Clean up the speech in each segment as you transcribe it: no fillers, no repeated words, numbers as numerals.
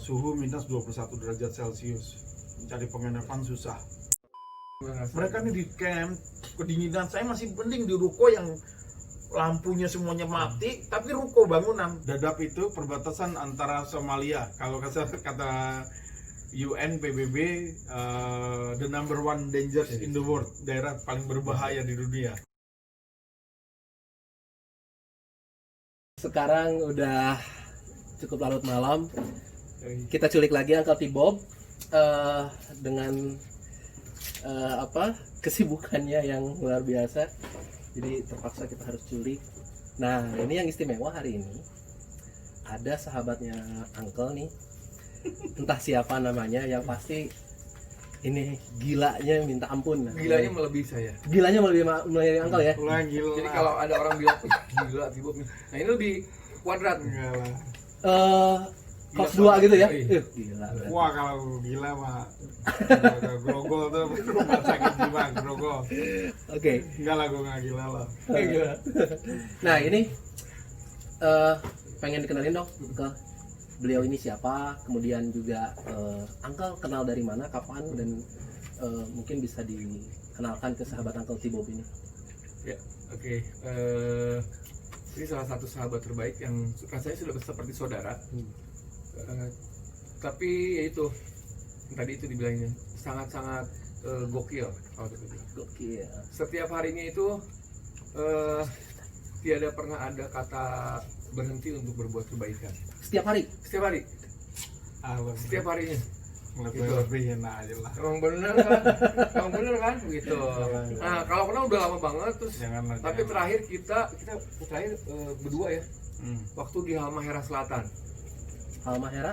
suhu minus 21 derajat Celcius. Mencari penginapan susah. Mereka nih di camp, kedinginan. Saya masih mending di ruko yang lampunya semuanya mati, tapi ruko bangunan. Dadap itu perbatasan antara Somalia. Kalau kata UN PBB, the number one danger in the world, daerah paling berbahaya di dunia. Sekarang udah cukup larut malam. Kita culik lagi Uncle T-Bob dengan kesibukannya yang luar biasa. Jadi terpaksa kita harus culik. Nah, ini yang istimewa hari ini. Ada sahabatnya Uncle nih. Entah siapa namanya, yang pasti ini gilanya minta ampun. Gilanya melebihi saya. Gilanya melebihi Uncle ya. Wah, gila. Jadi kalau ada orang bilang, gila T-Bob nih. Nah, ini lebih kuadrat. Enggak lah. Kos 2 gitu ya. Iya. Gila. Wah, kalau gila mah grogol tuh rumah sakit jiwa grogol. Oke. Enggak lah, gue nggak gila lah. Nah, ini pengen dikenalin dong ke beliau ini siapa, kemudian juga Uncle kenal dari mana, kapan, dan mungkin bisa dikenalkan ke sahabat Uncle T-Bob ini. Ya, oke. Ini salah satu sahabat terbaik yang rasanya sudah seperti saudara. Tapi ya itu tadi itu dibilangnya sangat-sangat gokil. Gokil. Setiap harinya itu tiada pernah ada kata berhenti untuk berbuat kebaikan. Setiap hari. Setiap hari, setiap harinya. Lebih enak aja lah. Emang bener kan, gitu. Nah, kalau kenal udah lama banget terus. Janganlah, Tapi jangan. terakhir kita terakhir berdua ya, waktu di Halmahera Selatan. Halmahera.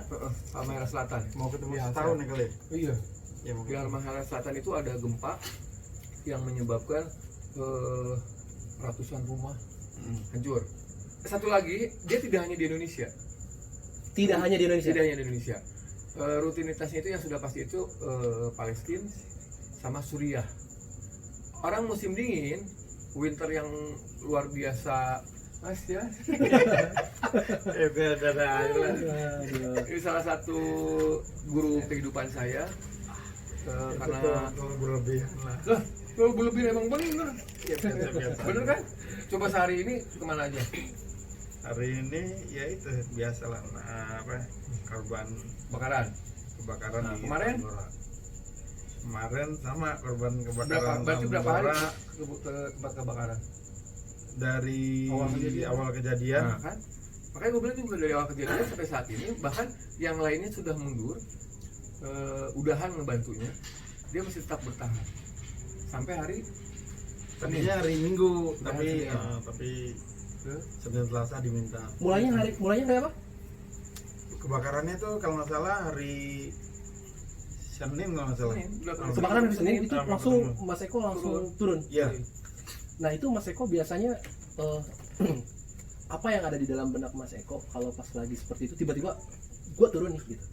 Halmahera Selatan. Mau ketemu Biasa. setahun nih kali. Iya. Ya mau Di Halmahera Selatan itu ada gempa yang menyebabkan ratusan rumah hancur. Satu lagi, dia tidak hanya di Indonesia. Tidak hanya di Indonesia. Tidak hanya di Indonesia. Rutinitasnya itu yang sudah pasti itu Palestina sama Suriah. Orang musim dingin, winter yang luar biasa, Mas ya. Ini salah satu guru kehidupan saya. Karena berlebihan lah. lah, kalau berlebihan emang bener. Biasa. Bener kan? Coba sehari ini kemana aja? Hari ini ya itu biasa lah, korban Bakaran. kebakaran Nah, di kemarin? Tambora. Kemarin sama korban Berapa? kebakaran Berarti berapa hari Tambora ke tempat kebakaran? dari Awal kejadian. Nah, Nah kan, makanya gue bilang juga dari awal kejadian sampai saat ini, bahkan yang lainnya sudah mundur, udahan ngebantunya, dia masih tetap bertahan sampai hari tadinya hari Minggu, tapi Senin. Senin Selasa diminta. Mulanya dari apa? Kebakarannya tuh kalau nggak salah hari Senin kalau nggak salah. Senin, belakang. Kebakaran hari Senin itu Nah, langsung betul. Mas Eko langsung turun. Iya. Nah, itu Mas Eko biasanya apa yang ada di dalam benak Mas Eko kalau pas lagi seperti itu tiba-tiba gua turun nih gitu.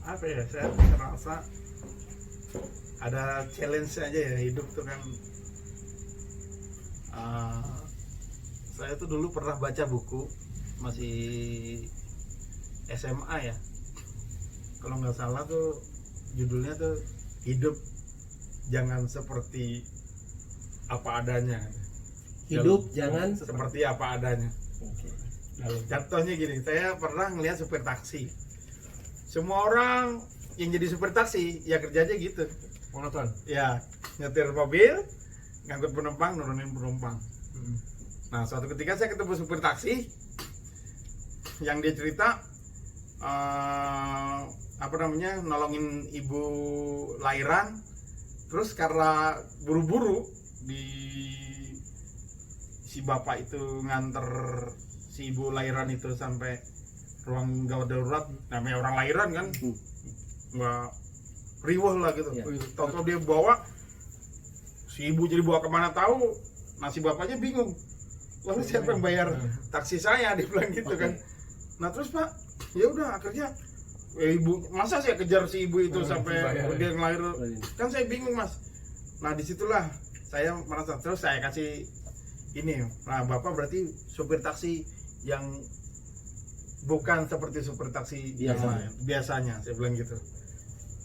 Apa ya, saya merasa ada challenge aja ya, hidup tuh kan. Saya tuh dulu pernah baca buku masih SMA ya, kalau nggak salah tuh judulnya tuh hidup jangan seperti apa adanya. Hidup jangan seperti apa adanya. Oke. Contohnya gini, saya pernah ngeliat supir taksi. Semua orang yang jadi supir taksi ya kerjanya gitu. Monoton. Ya, nyetir mobil, ngangkut penumpang, nurunin penumpang. Nah, suatu ketika saya ketemu supir taksi yang dia cerita nolongin ibu lahiran, terus karena buru-buru si bapak itu nganter si ibu lahiran itu sampai ruang gawat darurat, namanya orang lahiran kan nggak riwah lah gitu. Ya. Tahu-tahu dia bawa si ibu, jadi bawa kemana tahu, nah si bapaknya bingung, lalu siapa yang bayar taksi saya, dia bilang gitu kan. Nah terus Pak, ya udah akhirnya ibu, masa saya kejar si ibu itu sampai dia ngelahir, kan saya bingung Mas. Nah disitulah saya merasa, terus saya kasih ini, nah bapak berarti supir taksi yang bukan seperti supir taksi yang Biasa. lain. Biasanya saya bilang gitu.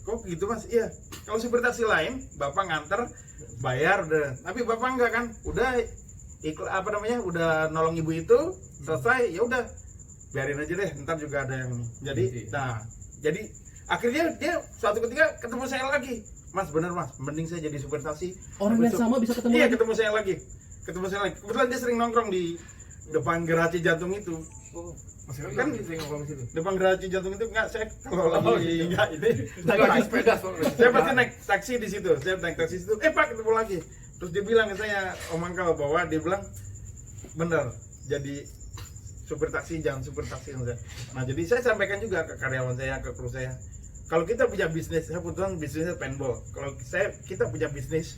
Kok gitu Mas? Iya. Kalau supir taksi lain, Bapak nganter, bayar udah. Tapi Bapak enggak kan? Udah udah nolong ibu itu, selesai, ya udah. Biarin aja deh, ntar juga ada yang jadi. Nah, jadi akhirnya dia suatu ketika ketemu saya lagi. Mas, bener Mas, mending saya jadi supir taksi. Orang yang sama bisa ketemu Iya, lagi? ketemu saya lagi. Kebetulan dia sering nongkrong di depan Geraci Jantung itu. Oh, Mas Eko Kan- kan sering ngomong di situ. Depan Geraci Jantung itu enggak, saya kalau Oh, lagi gitu. enggak ini naik Lagi taksi. sepeda soalnya. Saya pasti naik taksi di situ. Saya naik taksi situ. Pak, ketemu lagi. Terus dia bilang ke saya, Om Angkal, bahwa dia bilang bener, jadi supir taksi jangan supir taksi. Nah, jadi saya sampaikan juga ke karyawan saya, ke kru saya. Kalau kita punya bisnis, saya kebetulan bisnisnya paintball. Kalau kita punya bisnis,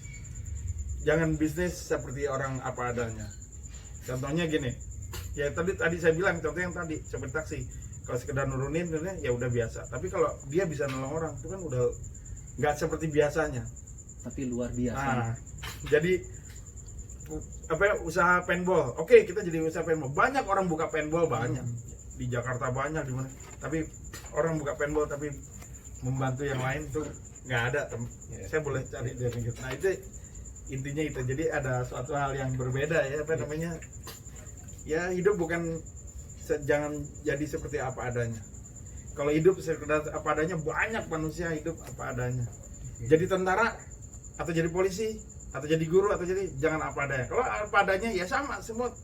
jangan bisnis seperti orang apa adanya. Contohnya gini, ya tadi saya bilang contoh yang tadi supir taksi. Kalau sekedar nurunin, ya udah biasa. Tapi kalau dia bisa nolong orang, itu kan udah nggak seperti biasanya. Tapi luar biasa. Nah, jadi usaha paintball. Oke, kita jadi usaha paintball. Banyak orang buka paintball, banyak di Jakarta, banyak di mana. Tapi orang buka paintball tapi membantu yang lain tuh nggak ada. Saya boleh cari dari gitu. Nah, itu intinya itu. Jadi ada suatu hal yang berbeda ya, apa namanya? Ya, hidup bukan jangan jadi seperti apa adanya. Kalau hidup sekedar apa adanya, banyak manusia hidup apa adanya. Jadi tentara atau jadi polisi atau jadi guru atau jadi jangan apa adanya. Kalau apa adanya ya sama semua.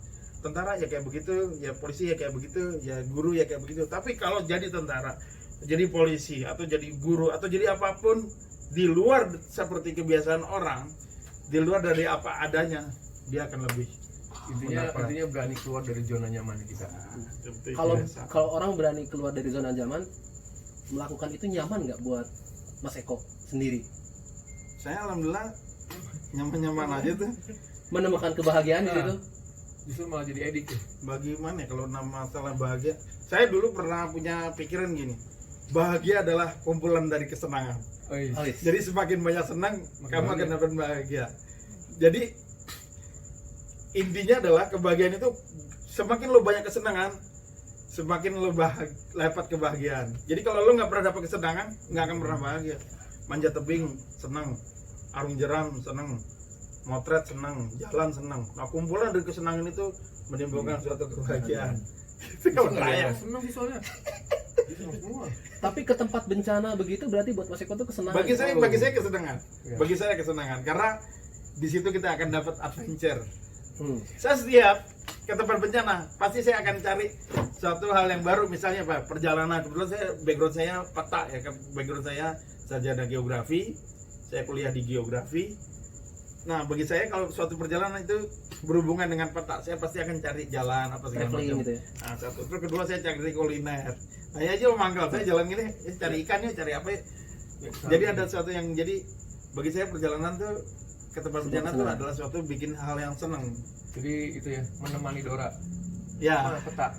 Tentara ya kayak begitu, ya polisi ya kayak begitu, ya guru ya kayak begitu. Tapi kalau jadi tentara, jadi polisi atau jadi guru atau jadi apapun di luar seperti kebiasaan orang, di luar dari apa adanya, dia akan lebih Intinya berani keluar dari zona nyaman kita. Kalau orang berani keluar dari zona nyaman, melakukan itu nyaman nggak buat Mas Eko sendiri? Saya alhamdulillah nyaman-nyaman aja tuh. Menemukan kebahagiaan di Nah. situ? Justru malah jadi edik ya. Bagaimana ya kalau masalah bahagia? Saya dulu pernah punya pikiran gini. Bahagia adalah kumpulan dari kesenangan. Oh, iya. Oh, iya. Jadi semakin banyak senang, kamu akan dapat bahagia. Jadi intinya adalah kebahagiaan itu semakin lo banyak kesenangan, semakin lo dapat kebahagiaan. Jadi kalau lo nggak pernah dapat kesenangan, nggak akan pernah bahagia. Manjat tebing senang, arung jeram senang, motret senang, jalan senang. Nah, kumpulan dari kesenangan itu menimbulkan suatu kebahagiaan. Itu kalau saya. Senang sih soalnya. Senang semua. Tapi ke tempat bencana begitu berarti buat Mas Eko tuh kesenangan. Bagi saya kesenangan. Ya. Bagi saya kesenangan karena di situ kita akan dapat adventure. Hmm. Saya setiap ke tempat bencana pasti saya akan cari suatu hal yang baru, misalnya Pak, perjalanan. Kebetulan background saya peta ya, background saya sarjana geografi, saya kuliah di geografi. Nah, bagi saya kalau suatu perjalanan itu berhubungan dengan peta, saya pasti akan cari jalan apa segala Traveling macam. gitu ya. Nah, satu. Terus kedua saya cari kuliner. Nah, ya aja mangkal, saya jalan gini, cari ikan ya, cari apa ya. Jadi ada sesuatu yang bagi saya perjalanan tuh ke tempat bencana tuh adalah suatu bikin hal yang seneng. Jadi itu ya, menemani Dora. Ya, Peta.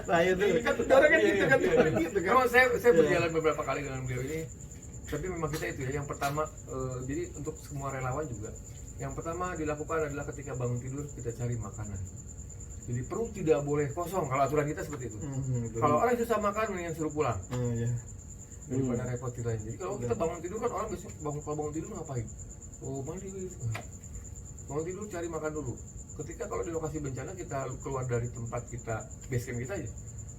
nah itu kan orang kan gitu kan, gitu kan. Memang saya berjalan beberapa kali dengan beliau ini. Tapi memang kita itu ya, yang pertama jadi untuk semua relawan juga, yang pertama dilakukan adalah ketika bangun tidur kita cari makanan. Jadi perut tidak boleh kosong, kalau aturan kita seperti itu. Kalau orang susah makan mendingan suruh pulang Iya. daripada repot kita. Jadi kalau kita bangun tidur kan orang biasanya bangun tidur ngapain? Oh mandi. Bangun tidur cari makan dulu. Ketika kalau di lokasi bencana kita keluar dari tempat kita, base camp kita aja,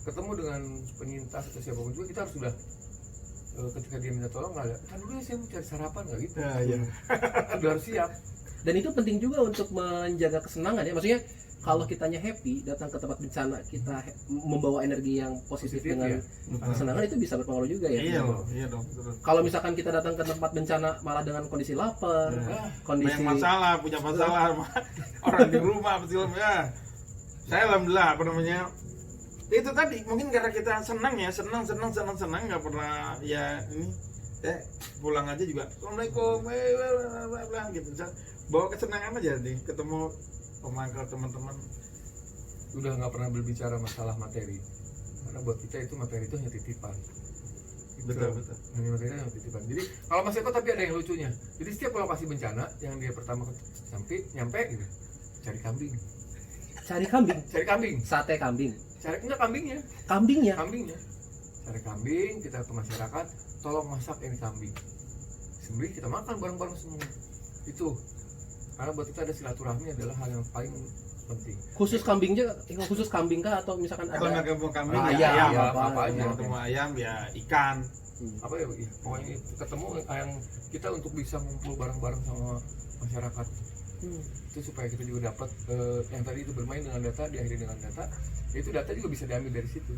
ketemu dengan penyintas atau siapapun juga, kita harus sudah ketika dia minta tolong nggak ada, kan dulu ya saya mau cari sarapan nggak gitu. Iya. Sudah harus siap. Dan itu penting juga untuk menjaga kesenangan ya. Maksudnya kalau kitanya happy datang ke tempat bencana, kita membawa energi yang positif Positif, dengan ya. kesenangan, itu bisa berpengaruh juga ya. Iya loh, iya dong. Betul. Kalau misalkan kita datang ke tempat bencana malah dengan kondisi lapar, Iya. kondisi Banyak masalah, punya masalah sama orang di rumah apa segala macam. Ya. Saya alhamdulillah apa namanya, itu tadi mungkin karena kita senang ya, senang nggak pernah ya ini pulang aja juga assalamualaikum gitu, bawa kesenangan aja nih, ketemu pemangkal teman-teman. Udah nggak pernah berbicara masalah materi, karena buat kita itu materi itu hanya titipan. Betul. Hanya materi hanya titipan. Jadi kalau Mas Eko tapi ada yang lucunya. Jadi setiap lokasi bencana yang dia pertama nyampe gitu, cari kambing. Cari kambing, cari kambing, sate kambing, cari enggak kambingnya, kambingnya. cari kambing, kita ke masyarakat, tolong masak ini kambing, sembelih kita makan bareng-bareng semua. Itu karena buat kita ada silaturahmi adalah hal yang paling penting. Khusus kambing kah atau misalkan Kalau nggak ada ketemu kambing ayam, ya ayam, apa aja. kalau ketemu ayam ya ikan. Apa ya, pokoknya ketemu yang kita untuk bisa ngumpul bareng-bareng sama masyarakat. Itu supaya kita juga dapat yang tadi itu bermain dengan data, diakhiri dengan data, itu data juga bisa diambil dari situ.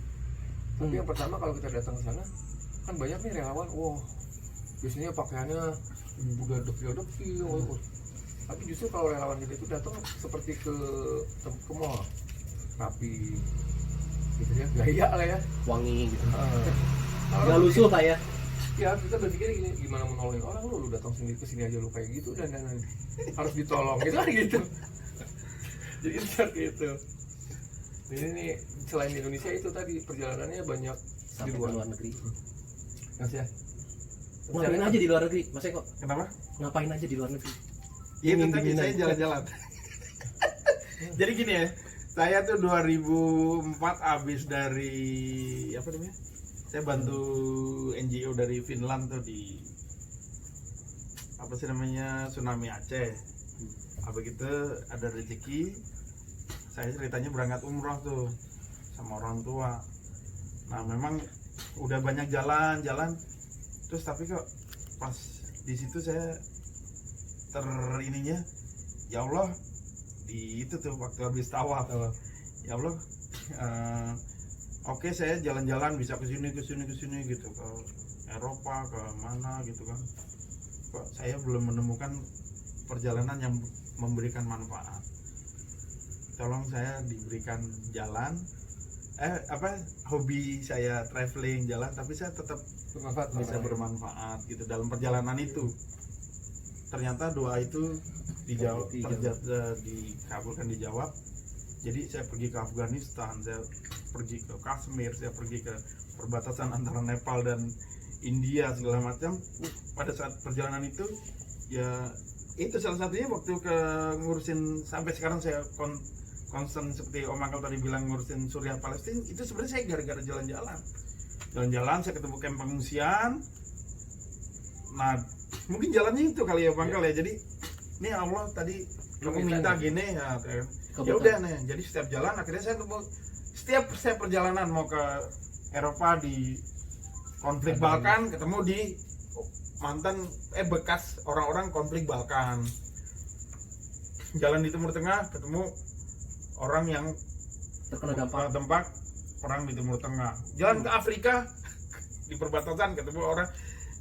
Tapi yang pertama kalau kita datang ke sana kan banyak nih relawan, wah biasanya pakaiannya udah dekil-dekil, tapi justru kalau relawan kita itu datang seperti ke mall, rapi gitu ya, gaya lah ya, wangi gitu. Kalau Nggak lusuh kayak. ya kita berpikir gini, gimana mau nolongin orang, lu datang sendiri ke sini aja lu kayak gitu dan harus ditolong gitu kan gitu. Jadi seperti itu. Ini nih selain di Indonesia itu tadi perjalanannya banyak Sampai di ke luar negeri. Mas ya. Ngapain aja di luar negeri, Mas Eko? Kenapa? Ngapain aja di luar negeri? Ya itu tadi Dingin-dinginan. saya jalan-jalan. Jadi gini ya, saya tuh 2004 habis dari apa namanya? Saya bantu NGO dari Finland tuh di apa sih namanya, tsunami Aceh. Habis itu ada rezeki, saya ceritanya berangkat umroh tuh sama orang tua. Nah memang udah banyak jalan-jalan, terus tapi kok pas di situ saya ininya, ya Allah, di itu tuh waktu habis tawaf, ya Allah, oke saya jalan-jalan bisa ke sini gitu, ke Eropa, ke mana gitu kan, kok saya belum menemukan perjalanan yang memberikan manfaat. Tolong saya diberikan jalan, hobi saya traveling, jalan, tapi saya tetap bisa bermanfaat gitu dalam perjalanan itu. Ternyata doa itu dikabulkan, dijawab. Jadi saya pergi ke Afghanistan, saya pergi ke Kashmir, saya pergi ke perbatasan antara Nepal dan India segala macam. Pada saat perjalanan itu ya itu salah satunya waktu ke ngurusin, sampai sekarang saya concern seperti Om Angkel tadi bilang ngurusin Suriah Palestina, itu sebenarnya saya gara-gara jalan-jalan saya ketemu kamp pengungsian. Nah mungkin jalannya itu kali ya Bang Angkel ya. Jadi ini Allah tadi kamu minta gini ya udah nih, jadi setiap jalan akhirnya saya ketemu, setiap perjalanan mau ke Eropa di konflik Balkan ketemu di mantan bekas orang-orang konflik Balkan. Jalan di Timur Tengah ketemu orang yang Terkena dampak perang di Timur Tengah. Jalan ke Afrika di perbatasan ketemu orang.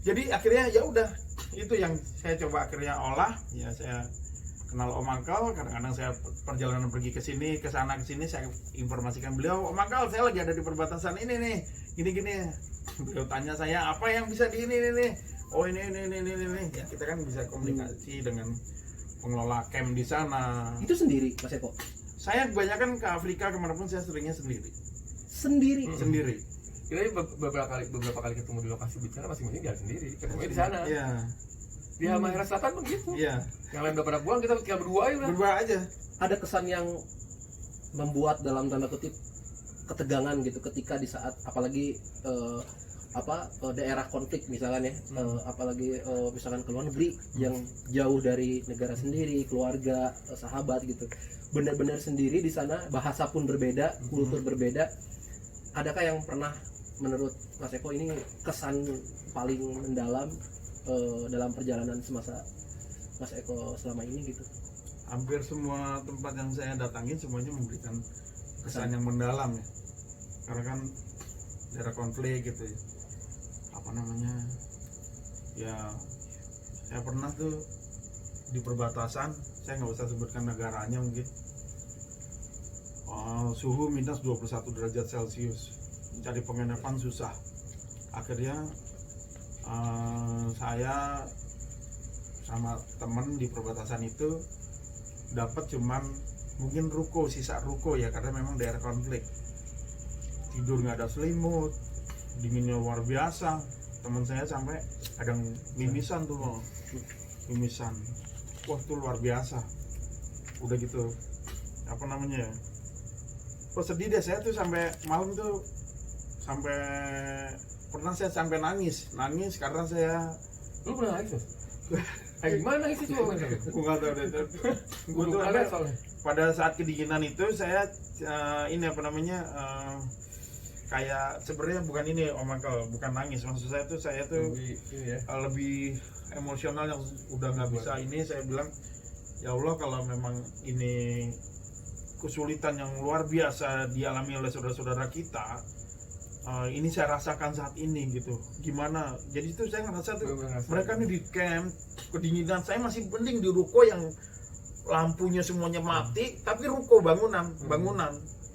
Jadi akhirnya ya udah, itu yang saya coba akhirnya olah. Ya saya kenal Om Angkel, kadang-kadang saya perjalanan pergi ke sini, ke sana, ke sini, saya informasikan beliau, Om Angkel saya lagi ada di perbatasan ini nih, gini-gini. Beliau tanya saya apa yang bisa di ini nih. Oh ini. Ya kita kan bisa komunikasi dengan pengelola camp di sana. Itu sendiri, Mas Eko? Saya kebanyakan ke Afrika kemanapun saya seringnya sendiri. Sendiri. Kita beberapa kali ketemu di lokasi bencana masing-masing jalan sendiri, ketemunya di sana. Iya. Di Halmahera Selatan begitu. Iya. Yang lain udah pada pulang, kita tinggal berdua aja udah. Berdua aja. Ada kesan yang membuat dalam tanda kutip ketegangan gitu ketika di saat apalagi daerah konflik misalkan ya, apalagi misalkan ke luar negeri yang jauh dari negara sendiri, keluarga, sahabat gitu, benar-benar sendiri di sana, bahasa pun berbeda, kultur berbeda. Adakah yang pernah menurut Mas Eko ini kesan paling mendalam dalam perjalanan semasa Mas Eko selama ini gitu? Hampir semua tempat yang saya datangin semuanya memberikan kesan yang mendalam ya, karena kan daerah konflik gitu ya. Apa namanya ya, saya pernah tuh di perbatasan, saya nggak usah sebutkan negaranya mungkin, suhu minus 21 derajat Celcius, mencari penginapan susah. Akhirnya saya sama temen di perbatasan itu dapat cuman mungkin ruko, sisa ruko ya, karena memang daerah konflik. Tidur nggak ada selimut, dinginnya luar biasa. Teman saya sampai kadang mimisan tuh loh, mimisan. Wah tuh luar biasa. Udah gitu, apa namanya ya, Oh sedih deh, saya tuh sampai malam tuh sampai pernah saya sampai nangis karena saya Lu pernah nangis? Gimana nangis itu? gue nggak tahu deh. Gue tuh ada ada soalnya. pada saat kedinginan itu saya ini apa namanya kayak sebenarnya bukan ini Om Uncle, bukan nangis, maksud saya tuh Lebih, ini ya. lebih emosional yang udah nggak bisa ini. Saya bilang ya Allah, kalau memang ini kesulitan yang luar biasa dialami oleh saudara-saudara kita, ini saya rasakan saat ini gitu, gimana. Jadi itu saya ngerasa tuh mereka nih di camp kedinginan, saya masih mending di ruko yang lampunya semuanya mati, tapi ruko bangunan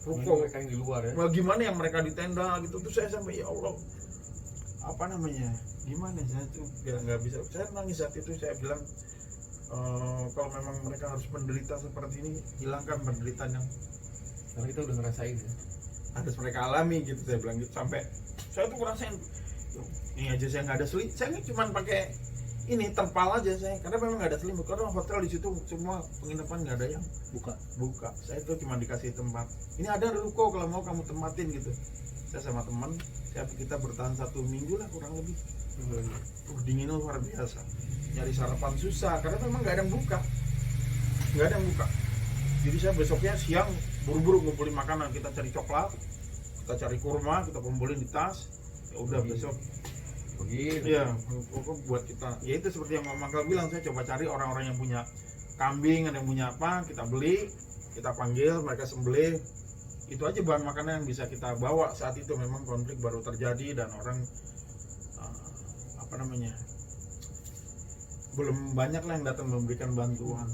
ruko. Mereka yang di luar ya. Nah, gimana yang mereka di tenda gitu tuh saya sampai ya Allah, apa namanya, gimana saya tuh ya nggak bisa. Saya nangis saat itu, saya bilang kalau memang mereka harus menderita seperti ini, hilangkan penderitaan yang Karena kita udah ngerasain ya. harus mereka alami gitu. Saya bilang gitu, sampai saya tuh ngerasain ini aja saya nggak ada selimut, saya ini cuma pakai ini terpal aja saya, karena memang nggak ada selimut, karena hotel di situ semua penginapan nggak ada yang buka. Saya tuh cuma dikasih tempat, ini ada ruko kalau mau kamu tempatin gitu. Saya sama teman, kita bertahan 1 minggu lah kurang lebih. Dinginnya luar biasa, nyari sarapan susah karena memang nggak ada yang buka. Jadi saya besoknya siang buru-buru ngumpulin makanan, kita cari coklat, kita cari kurma, kita kumpulin di tas. Ya udah besok Begitu. iya buat kita. Ya itu seperti yang Om Uncle bilang, saya coba cari orang-orang yang punya kambing, ada yang punya apa, kita beli, kita panggil, mereka sembelih. Itu aja bahan makanan yang bisa kita bawa saat itu. Memang konflik baru terjadi dan orang apa namanya, belum banyak lah yang datang memberikan bantuan.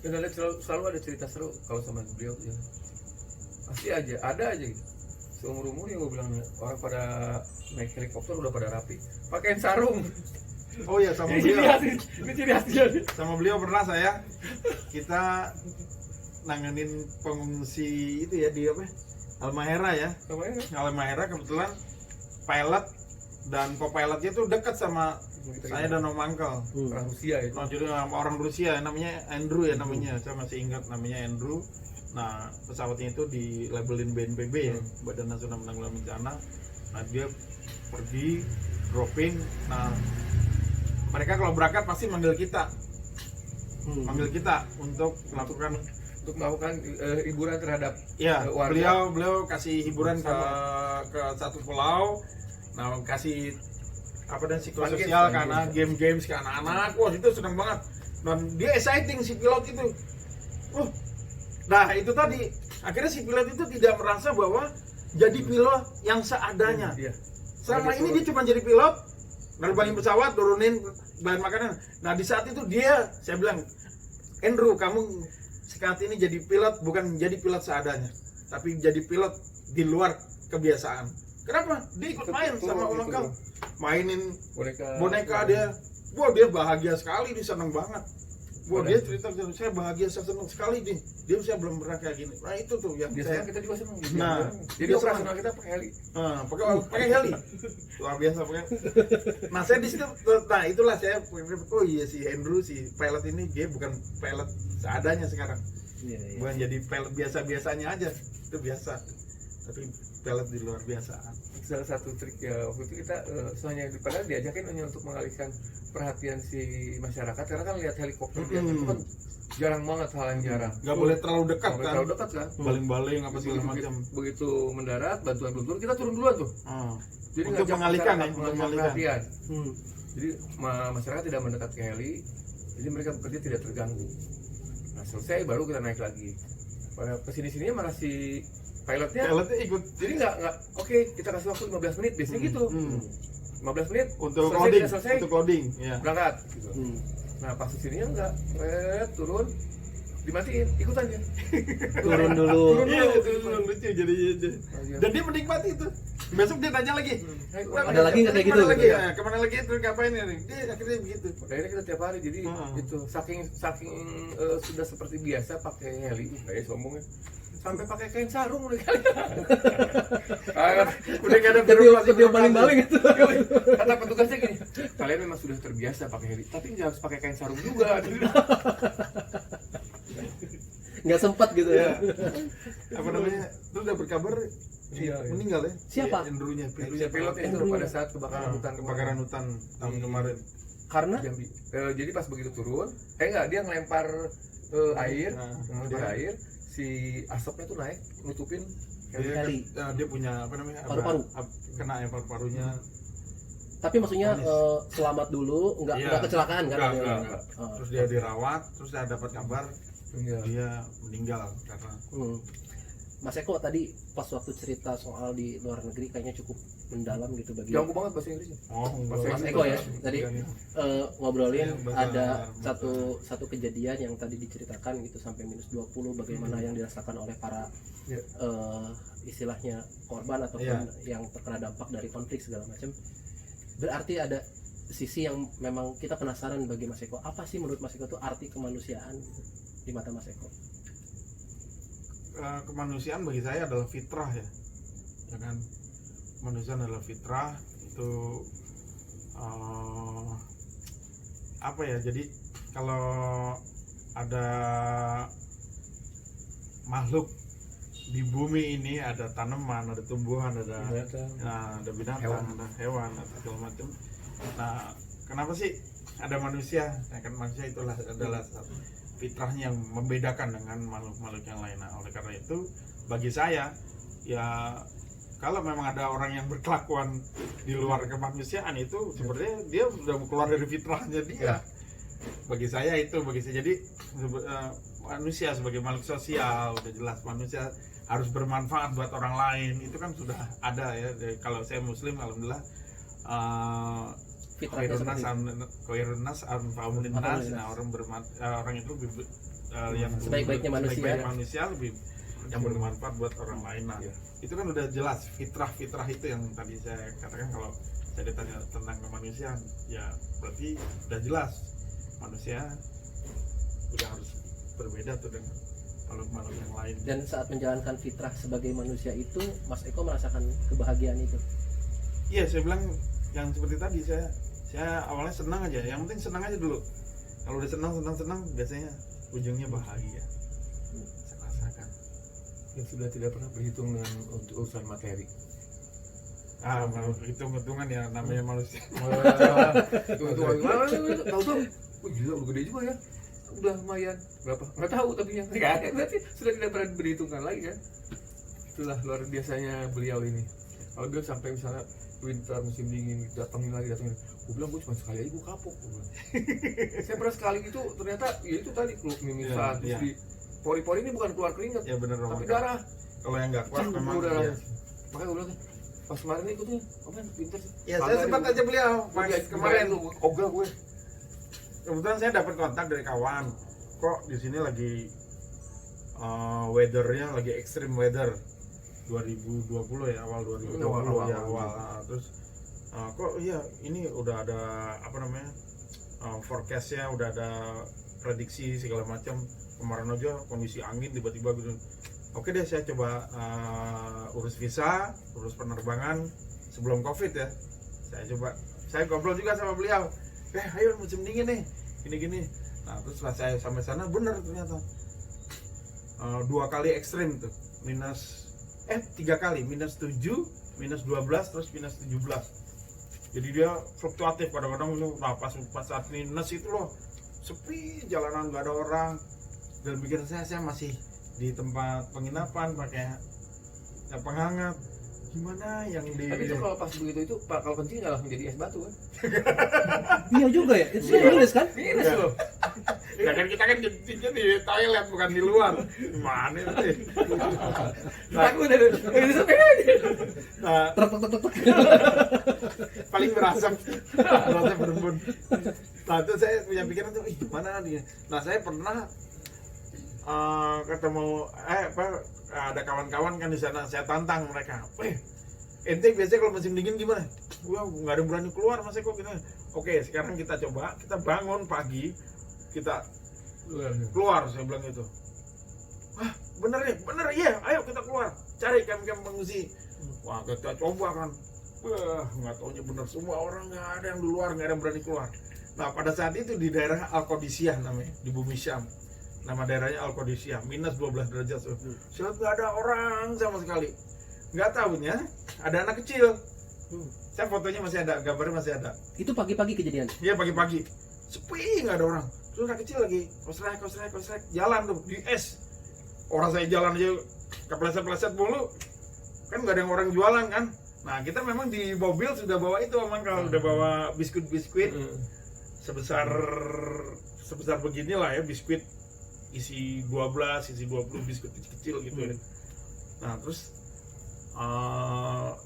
Dan selalu ada cerita seru kalau sama beliau ya. Pasti ada aja gitu. Seumur-umur yang gue bilang, orang pada naik helikopter udah pada rapi, pakaiin sarung. Oh ya, sama Ini ciri khas dia. sama beliau pernah kita nanganin pengungsi itu ya di apa? Halmahera ya. Halmahera kebetulan pilot dan co-pilotnya tuh dekat sama saya dan Om Uncle. Orang Rusia itu. Nah, jadi orang Rusia namanya Andrew ya namanya. Saya masih ingat namanya Andrew. Nah, pesawatnya itu di labelin BNPB ya, Badan Nasional Penanggulangan Bencana. Nah, dia pergi dropping. Nah, mereka kalau berangkat pasti manggil kita. Untuk melakukan hiburan terhadap ya, warga. beliau kasih hiburan ke satu pulau. Nah, kasih apa dan psikososial karena game-games ke anak-anak. Wah, itu senang banget. Dan dia exciting si pilot itu. Nah, itu tadi akhirnya si pilot itu tidak merasa bahwa jadi pilot yang seadanya. Selama ini dia cuma jadi pilot, nerbangin pesawat, turunin bahan makanan. Nah, di saat itu saya bilang, Andrew, kamu saat ini jadi pilot, bukan jadi pilot seadanya, tapi jadi pilot di luar kebiasaan. Kenapa? Dia ikut main sama Om Uncle, mainin boneka dia. Wah, dia bahagia sekali, dia senang banget. Wah, dia cerita, saya bahagia, saya senang sekali nih. Saya belum pernah kayak gini. Nah, itu tuh yang biasanya kita juga senang. Nah, jadi operasional kita pakai heli. Pakai heli. Luar biasa pakai. Nah, saya di situ, nah itulah saya, oh iya si Andrew, si pilot ini dia bukan pilot seadanya sekarang. Bukan jadi pilot biasa-biasanya aja. Itu biasa. Tapi pilot di luar biasaan. Salah satu trik ya waktu itu kita hanya padahal diajakin hanya untuk mengalihkan perhatian si masyarakat, karena kan lihat helikopter itu kan jarang banget, hal yang jarang. Nggak boleh terlalu dekat kan? Terlalu dekat kan? Baling-baling apa segala macam. Begitu mendarat, bantuan kita turun duluan tuh. Jadi untuk mengalihkan perhatian. Jadi masyarakat tidak mendekat ke heli, jadi mereka bekerja tidak terganggu. Nah, selesai baru kita naik lagi. Pada kesini-sininya malah si pilotnya ikut. Jadi nggak oke, kita kasih waktu 15 menit biasanya gitu. 15 menit untuk selesai, loading ya. Berangkat gitu. Nah, pas kesininya enggak, turun dimatiin, ikut aja. Turun dulu. Turun lucu jadi. Dan dia menikmati itu. Besok dia tanya lagi. Ada lagi nggak kayak gitu? Kemana lagi itu ngapain ini? Dia akhirnya begitu. Akhirnya kita tiap hari jadi itu saking sudah seperti biasa pakai heli, kayak sombong ya. Sampai pakai kain sarung udah kali. Udah nggak ada video baling-baling itu. Kata petugasnya gini, kalian memang sudah terbiasa pakai heli, tapi nggak harus pakai kain sarung juga. Nggak sempat gitu ya. Apa namanya? Terus udah berkabar meninggal ya. Siapa? Andrew-nya, Pilotnya itu Andrew. pada saat kebakaran hutan kebakaran hutan tahun kemarin. Karena Jambi. Jadi pas begitu turun, enggak, dia ngelempar air, air, si asapnya tuh naik, nutupin Heli. Dia punya apa namanya? Paru-paru. Kena ya paru-parunya. tapi maksudnya selamat dulu, Iya. enggak kecelakaan kan? Enggak. Terus dia dirawat, terus saya dapat kabar Enggak. dia meninggal karena Mas Eko tadi pas waktu cerita soal di luar negeri kayaknya cukup mendalam gitu bagi Jago banget bahasa Inggrisnya. Mas Eko ya tadi ngobrolin Iya, bahasa ada Arab. satu kejadian yang tadi diceritakan gitu sampai -20 bagaimana yang dirasakan oleh para Iya. istilahnya korban ataupun yang terkena dampak dari konflik segala macam. Berarti ada sisi yang memang kita penasaran bagi Mas Eko, apa sih menurut Mas Eko itu arti kemanusiaan gitu, di mata Mas Eko? Kemanusiaan bagi saya adalah fitrah ya kan, kemanusiaan adalah fitrah itu apa ya, jadi kalau ada makhluk di bumi ini, ada tanaman, ada tumbuhan, ada binatang, ada hewan, ada segala macam. Nah, kenapa sih ada manusia? Nah, kan manusia itulah adalah satu fitrahnya yang membedakan dengan makhluk-makhluk yang lain. Nah, oleh karena itu bagi saya ya, kalau memang ada orang yang berkelakuan di luar kemanusiaan itu sebenarnya dia sudah keluar dari fitrahnya dia. Bagi saya jadi manusia sebagai makhluk sosial udah jelas, manusia harus bermanfaat buat orang lain, itu kan sudah ada ya. Kalau saya muslim alhamdulillah, Koirunas Anfa'umulinnas. Nah, orang itu yang sebaik-baiknya manusia lebih yang bermanfaat buat orang lain. Nah, itu kan udah jelas fitrah itu yang tadi saya katakan. Kalau saya ditanya tentang kemanusiaan, ya berarti udah jelas manusia udah harus berbeda tuh dengan makhluk-makhluk yang lain. Dan saat menjalankan fitrah sebagai manusia itu, Mas Eko merasakan kebahagiaan itu? Iya, saya bilang yang seperti tadi, saya awalnya senang aja, yang penting senang aja dulu. Kalau udah senang biasanya ujungnya bahagia. Saya rasakan. Yang sudah tidak pernah berhitung dengan untuk urusan materi. Hitung-hitungan ya, namanya manusia. Hitung-hitungan gimana? Tahu-tahu, gila lu gede juga ya. Udah lumayan. Berapa? Nggak tahu, tapi yang nggak ada berarti sudah tidak pernah diperhitungkan lagi kan. Itulah luar biasanya beliau ini. Kalau dia sampai misalnya winter musim dingin datangin lagi, gue bilang gue cuma sekali aja gue kapok. Saya pernah sekali gitu, ternyata ya itu tadi keluar mimisan, terus di pori-pori ini bukan keluar keringat, Ya benar, tapi darah. Kalau yang nggak kuat memang darah. ya. Makanya gue bilang pas kemarin ikutnya apa winter sih? Ya saya sempat aja beliau kemarin. Ogah gue. Kebetulan saya dapat kontak dari kawan, kok di sini lagi weathernya lagi extreme weather 2020 ya, awal 2020 ya awal. Terus kok iya ini udah ada apa namanya forecastnya, udah ada prediksi segala macam. Kemarin aja kondisi angin tiba-tiba gitu. Oke deh, saya coba urus visa, urus penerbangan sebelum COVID ya. Saya ngobrol juga sama beliau. Ayo musim dingin nih, gini-gini. Nah, terus setelah saya sampai sana benar ternyata 2 kali ekstrim tuh, 3 kali, -7, -12, terus -17. Jadi dia fluktuatif kadang-kadang itu. Nah, pas saat minus itu loh, sepi, jalanan nggak ada orang. Dan pikir saya masih di tempat penginapan pakai penghangat. Gimana yang di... Tapi itu kalau pas begitu itu, kalau kencing nggak langsung jadi es batu kan? Iya juga ya, itu minus kan? Minus loh. Ya kan kita kan kencingnya di toilet bukan di luar. Gimana sih? Aku udah ini sampai aja. Nah, Tek. paling berasa berembun. Nah, itu saya punya pikiran tuh, gimana dia? Nah, saya pernah ketemu ada kawan-kawan kan di sana, saya tantang mereka. Ente biasanya kalau musim dingin gimana? Wah, nggak ada berani keluar Mas Eko gitu. Oke, sekarang kita coba, kita bangun pagi, kita keluar, saya bilang gitu. Wah, bener iya, ayo kita keluar, cari kamp-kamp pengungsi. Wah, kita coba kan. Wah, nggak taunya bener, semua orang nggak ada yang di luar, nggak ada yang berani keluar. Nah, pada saat itu di daerah Al-Qadisiyah namanya, di bumi Syam. nama daerahnya Al-Qadisiyah, minus 12 derajat. Saya lihat nggak ada orang sama sekali. Nggak tahunya ada anak kecil. Saya fotonya masih ada, gambarnya masih ada. Itu pagi-pagi kejadian. Iya pagi-pagi, sepi nggak ada orang. Terus anak kecil lagi kosrek jalan tuh di es. Orang saya jalan aja kepleset-pleset mulu, kan nggak ada yang orang jualan kan. Nah kita memang di mobil sudah bawa itu, emang kalau udah bawa biskuit sebesar beginilah ya, biskuit isi 12, isi 20 biskuit kecil gitu ya. Nah terus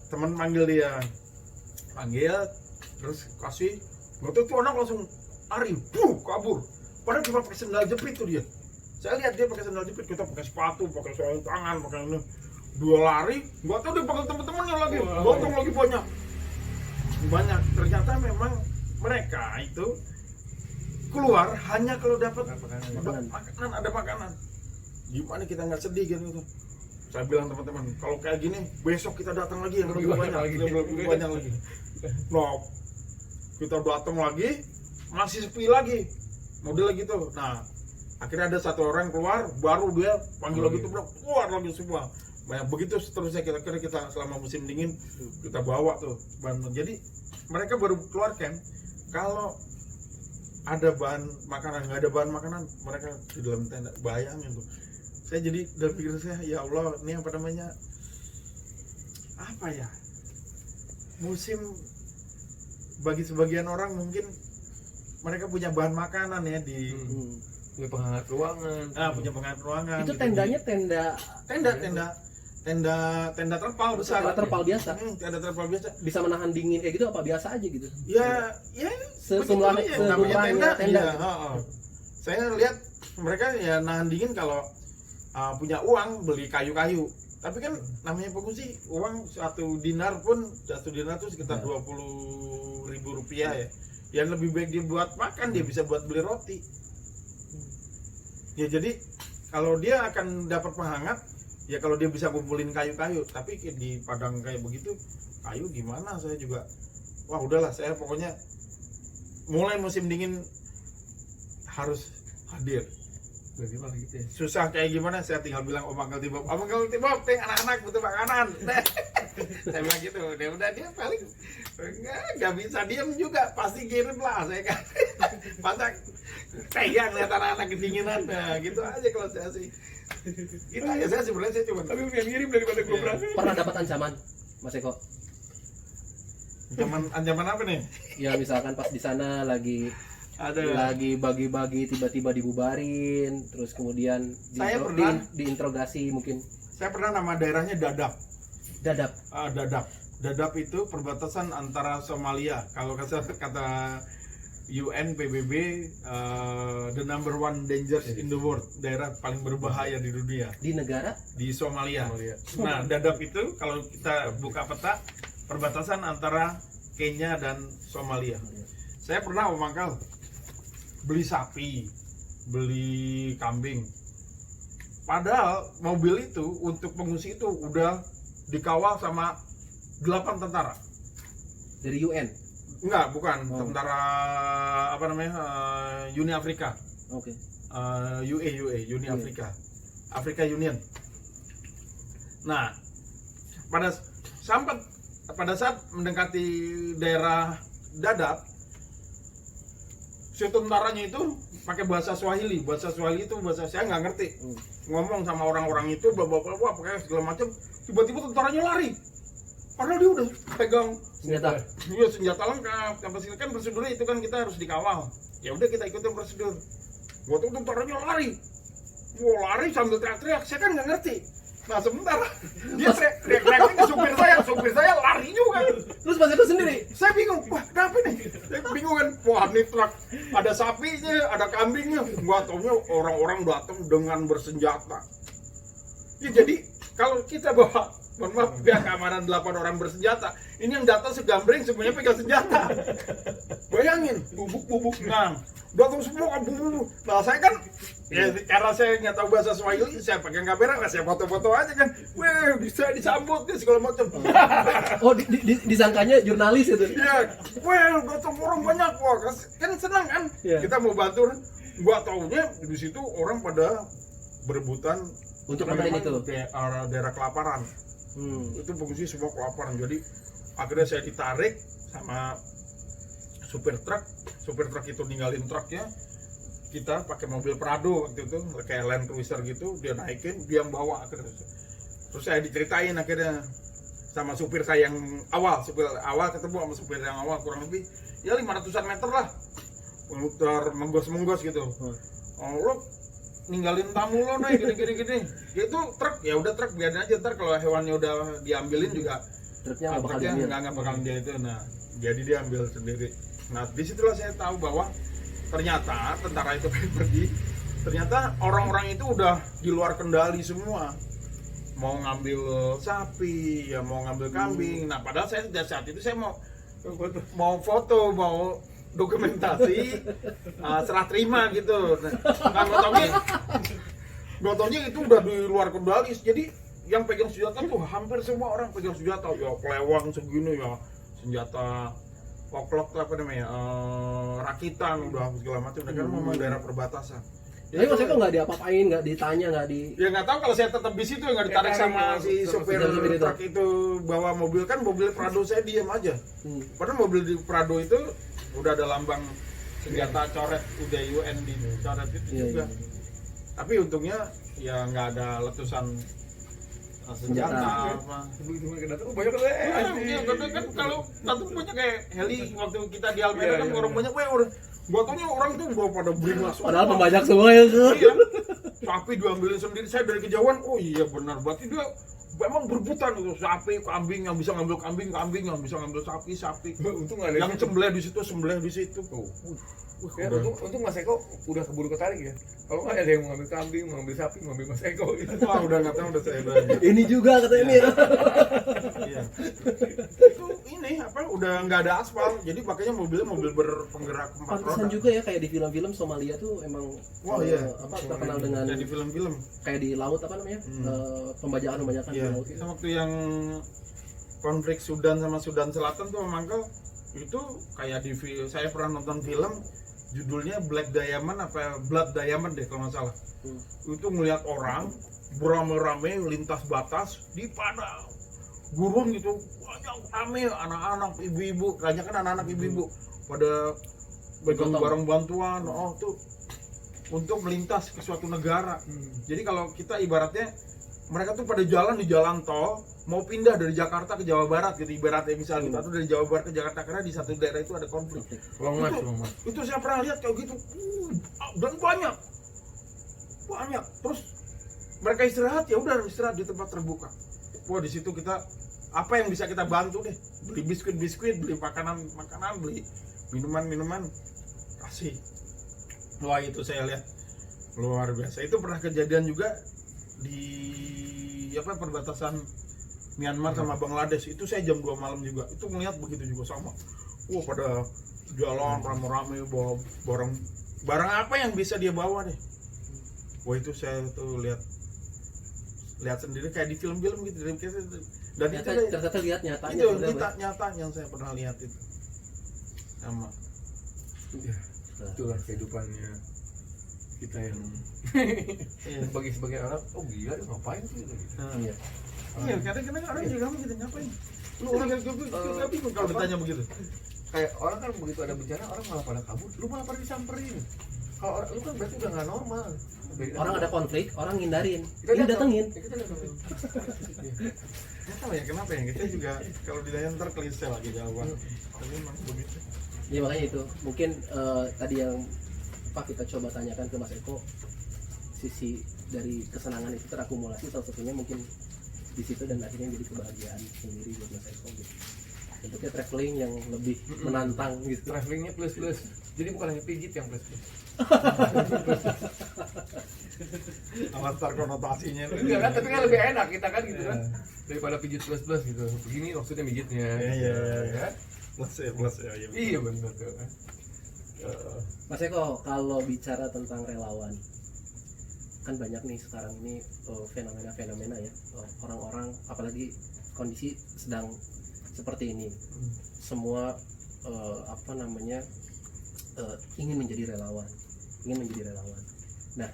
teman panggil terus kasih, waktu itu anak langsung lari, kabur. Padahal cuma pakai sendal jepit tuh dia. Saya lihat dia pakai sendal jepit, kita pakai sepatu, pakai sarung tangan, pakai ini. Dua lari, nggak tahu dia panggil teman-temannya lagi, gotong lagi banyak. Ternyata memang mereka itu keluar hanya kalau dapat makanan, ada makanan. Gimana kita nggak sedih gitu? Saya bilang teman-teman, kalau kayak gini besok kita datang lagi yang lebih banyak lagi. Nah, kita datang lagi masih sepi lagi, model gitu. Nah, akhirnya ada satu orang keluar, baru dia panggil lagi tuh, keluar lagi semua. Banyak begitu seterusnya, kira-kira kita selama musim dingin kita bawa tuh bahan. Jadi mereka baru keluar camp kalau ada bahan makanan, nggak ada bahan makanan mereka di dalam tenda. Bayangin tuh, saya jadi dalam pikiran saya, ya Allah, ini apa namanya, apa ya, musim bagi sebagian orang mungkin mereka punya bahan makanan ya di punya penghangat ruangan. Punya penghangat ruangan. Itu gitu. tendanya Tenda terpal besar. Terpal biasa. Tenda terpal biasa. Bisa menahan dingin kayak gitu apa biasa aja gitu? Ya Sejumlahnya tenda. Ya, saya lihat mereka ya nahan dingin kalau punya uang beli kayu-kayu. Tapi kan namanya pengungsi, uang satu dinar tuh sekitar 20.000 rupiah ya. Yang lebih baik dia buat makan, dia bisa buat beli roti. Ya jadi kalau dia akan dapat penghangat, ya kalau dia bisa kumpulin kayu-kayu. Tapi di padang kayak begitu, kayu gimana? Saya juga, wah udahlah, saya pokoknya mulai musim dingin harus hadir. Bagaimana gitu ya? Susah kayak gimana, saya tinggal bilang Om Angkel Tibop, anak-anak butuh makanan. Saya bilang gitu, udah dia paling nggak bisa diem juga, pasti kirim lah. Saya kan pasak pegang lihat anak-anak kedinginan, nah gitu aja kalau saya sih. Itu aja saya sebenarnya, saya cuma Tapi yang ngirim daripada gue berangkat. Pernah dapat ancaman, Mas Eko? ancaman apa nih? Ya misalkan pas di sana lagi bagi-bagi tiba-tiba dibubarin, terus kemudian diinterogasi mungkin. Saya pernah, nama daerahnya Dadap. Dadap itu perbatasan antara Somalia. Kalau kata UN PBB, the number one dangers in the world, daerah paling berbahaya di dunia. Di negara? Di Somalia. Nah, Dadap itu kalau kita buka peta, perbatasan antara Kenya dan Somalia. Saya pernah Mangkal beli sapi, beli kambing. Padahal mobil itu untuk pengungsi itu udah dikawal sama 8 tentara. Dari UN? Enggak, bukan. Tentara apa namanya? Uni Afrika. Oke. Uni Afrika. Afrika Union. Nah, pada saat mendekati daerah Dadap, si tentaranya itu pakai bahasa Swahili. Bahasa Swahili itu bahasa saya nggak ngerti. Ngomong sama orang-orang itu, bawa pakai segala macam. Tiba-tiba tentaranya lari. Padahal dia udah pegang Senjata. Iya, senjata lengkap. Sampai sini kan prosedurnya itu kan kita harus dikawal. Ya udah kita ikutin prosedur. Waktu tentaranya lari. Lari sambil teriak-teriak. Saya kan nggak ngerti. Nah sementara dia teriak-teriak ke supir saya lari juga. Terus Mas Eko sendiri? Saya bingung, wah kenapa nih? Saya bingung kan, wah nih truk ada sapinya, ada kambingnya. Gua taunya orang-orang datang dengan bersenjata. Ya jadi kalau kita bawa, mohon maaf, pihak keamanan 8 orang bersenjata, ini yang datang segambreng semuanya pegang senjata. Bayangin, bubuk-bubuk. Nah, datang semua kan bubuk. Nah saya kan, ya karena saya nggak tahu bahasa Swahili, saya pegang kamera, saya foto-foto aja kan. Wah bisa disambut nih segala macam. Oh disangkanya jurnalis itu? Iya, wah datang orang banyak, wah kan senang kan. Yeah. Kita mau bantu. Gua taunya di situ orang pada berebutan Untuk karena nemenin memang itu. daerah kelaparan. Itu pengungsi semua kelaparan. Jadi akhirnya saya ditarik sama supir truk itu ninggalin truknya, kita pakai mobil Prado waktu itu kayak Land Cruiser gitu, dia naikin, dia yang bawa akhirnya. Terus saya diceritain akhirnya sama supir saya yang supir awal ketemu sama supir yang awal kurang lebih ya 500-an meter lah, muter menggos gitu. Oh, lo ninggalin tamu lo nih gini. Itu truk, ya udah truk biarin aja, ntar kalau hewannya udah diambilin juga Truknya nggak bakal truknya diambil. nggak bakalan dia itu. Nah, jadi dia ambil sendiri. Nah, disitulah saya tahu bahwa ternyata tentara itu pergi, ternyata orang-orang itu udah di luar kendali semua. Mau ngambil sapi, ya mau ngambil kambing. Nah, padahal saya saat itu saya mau foto, mau dokumentasi, serah terima gitu. Nah, nggak taunya itu udah di luar kendali. Jadi yang pegang senjata tuh hampir semua orang pegang senjata. Ya kelewang segini ya, senjata poklok tuh apa namanya, rakitan udah segala macam. Karena memang daerah perbatasan. Tapi Mas Eko nggak diapa-apain, nggak ditanya, nggak di... Ya nggak tahu kalau saya tetap di situ ya nggak ditarik sama si supir truk itu bawa mobil, kan mobil Prado saya diam aja. Padahal mobil di Prado itu udah ada lambang senjata coret UDUN di coret itu juga. Tapi untungnya ya nggak ada letusan senjata apa. Begitu mereka datang, banyak kan Iya, kan kalau datang banyak kayak heli waktu kita di Almeida kan orang banyak, udah gua taunya orang itu udah pada beringas. Padahal pembajak semua ya tuh. Iya. Sapi diambilin sendiri, saya dari kejauhan, oh iya benar, berarti dia memang berebutan itu, sapi, kambing, yang bisa ngambil kambing, yang bisa ngambil sapi. Untung nggak ada Yang sembelih di situ. Ya, untung Mas Eko udah keburu ketarik ya. Kalau nggak ada yang mau ngambil kambing, mau ngambil sapi, mau ngambil Mas Eko gitu. Wah, udah nggak tahu, udah saya bilang. Ini juga kata ini ya. Iya. Itu ini apa? Udah nggak ada aspal, jadi makanya mobilnya mobil berpenggerak 4 roda. Pantesan juga ya kayak di film-film Somalia tuh emang Wah, iya. terkenal dengan Jadi film-film. kayak di laut apa namanya? Pembajakan di Iya. laut itu. Waktu yang konflik Sudan sama Sudan Selatan tuh memang itu kayak saya pernah nonton film judulnya Black Diamond apa Blood Diamond deh kalau nggak salah. Itu ngelihat orang beramai-ramai lintas batas di padang gurun gitu, banyak rame anak-anak, ibu-ibu, banyak kan anak-anak ibu-ibu pada pegang barang bantuan, tuh untuk melintas ke suatu negara. Jadi kalau kita ibaratnya mereka tuh pada jalan di jalan tol mau pindah dari Jakarta ke Jawa Barat gitu, ibaratnya misalnya kita tuh dari Jawa Barat ke Jakarta karena di satu daerah itu ada konflik. Itu saya pernah lihat kayak gitu, dan banyak. Terus mereka istirahat, ya udah istirahat di tempat terbuka. Wah, di situ kita apa yang bisa kita bantu deh, beli biskuit, beli makanan, beli minuman, kasih. Wah, itu saya lihat luar biasa. Itu pernah kejadian juga di perbatasan Myanmar sama Bangladesh. Itu saya jam 2 malam juga. Itu melihat begitu juga sama. Wah, pada jalan rame-rame bawa barang apa yang bisa dia bawa deh. Wah, itu saya tuh lihat sendiri kayak di film-film gitu. Dan itu ternyata lihat nyatanya. Itu nyata yang saya pernah lihat itu. Sama. Ya, itulah kehidupannya kita yang bagi sebagian orang, gila dia ngapain sih gitu. Iya. Iya, kadang-kadang orang juga gitu, ngapain? Lu orang gak bingung kalau ditanya begitu. Kayak orang kan begitu ada bencana, orang malah pada kabur, lu malah pada disamperin. Kalau orang lu kan berarti udah nggak normal. Orang ada konflik, orang ngindarin. Ini datengin. Nggak tahu ya kenapa ya, kita juga kalau ditanya ntar klise lagi jawaban. Tapi memang begitu. Ya makanya itu, mungkin tadi yang kita coba tanyakan ke Mas Eko, sisi dari kesenangan itu terakumulasi, salah satunya mungkin di situ dan akhirnya jadi kebahagiaan sendiri buat Mas Eko gitu. Bentuknya traveling yang lebih menantang gitu. Travelingnya plus, jadi bukan hanya pijit yang plus. Alasan konotasinya Enggak kan, tapi kan lebih enak kita kan gitu kan, daripada pijit plus gitu. Begini maksudnya mijitnya. Iya. Plus ya. Iya benar tuh. Mas Eko, kalau bicara tentang relawan, kan banyak nih sekarang ini fenomena ya, orang-orang apalagi kondisi sedang seperti ini, semua ingin menjadi relawan ingin menjadi relawan. Nah,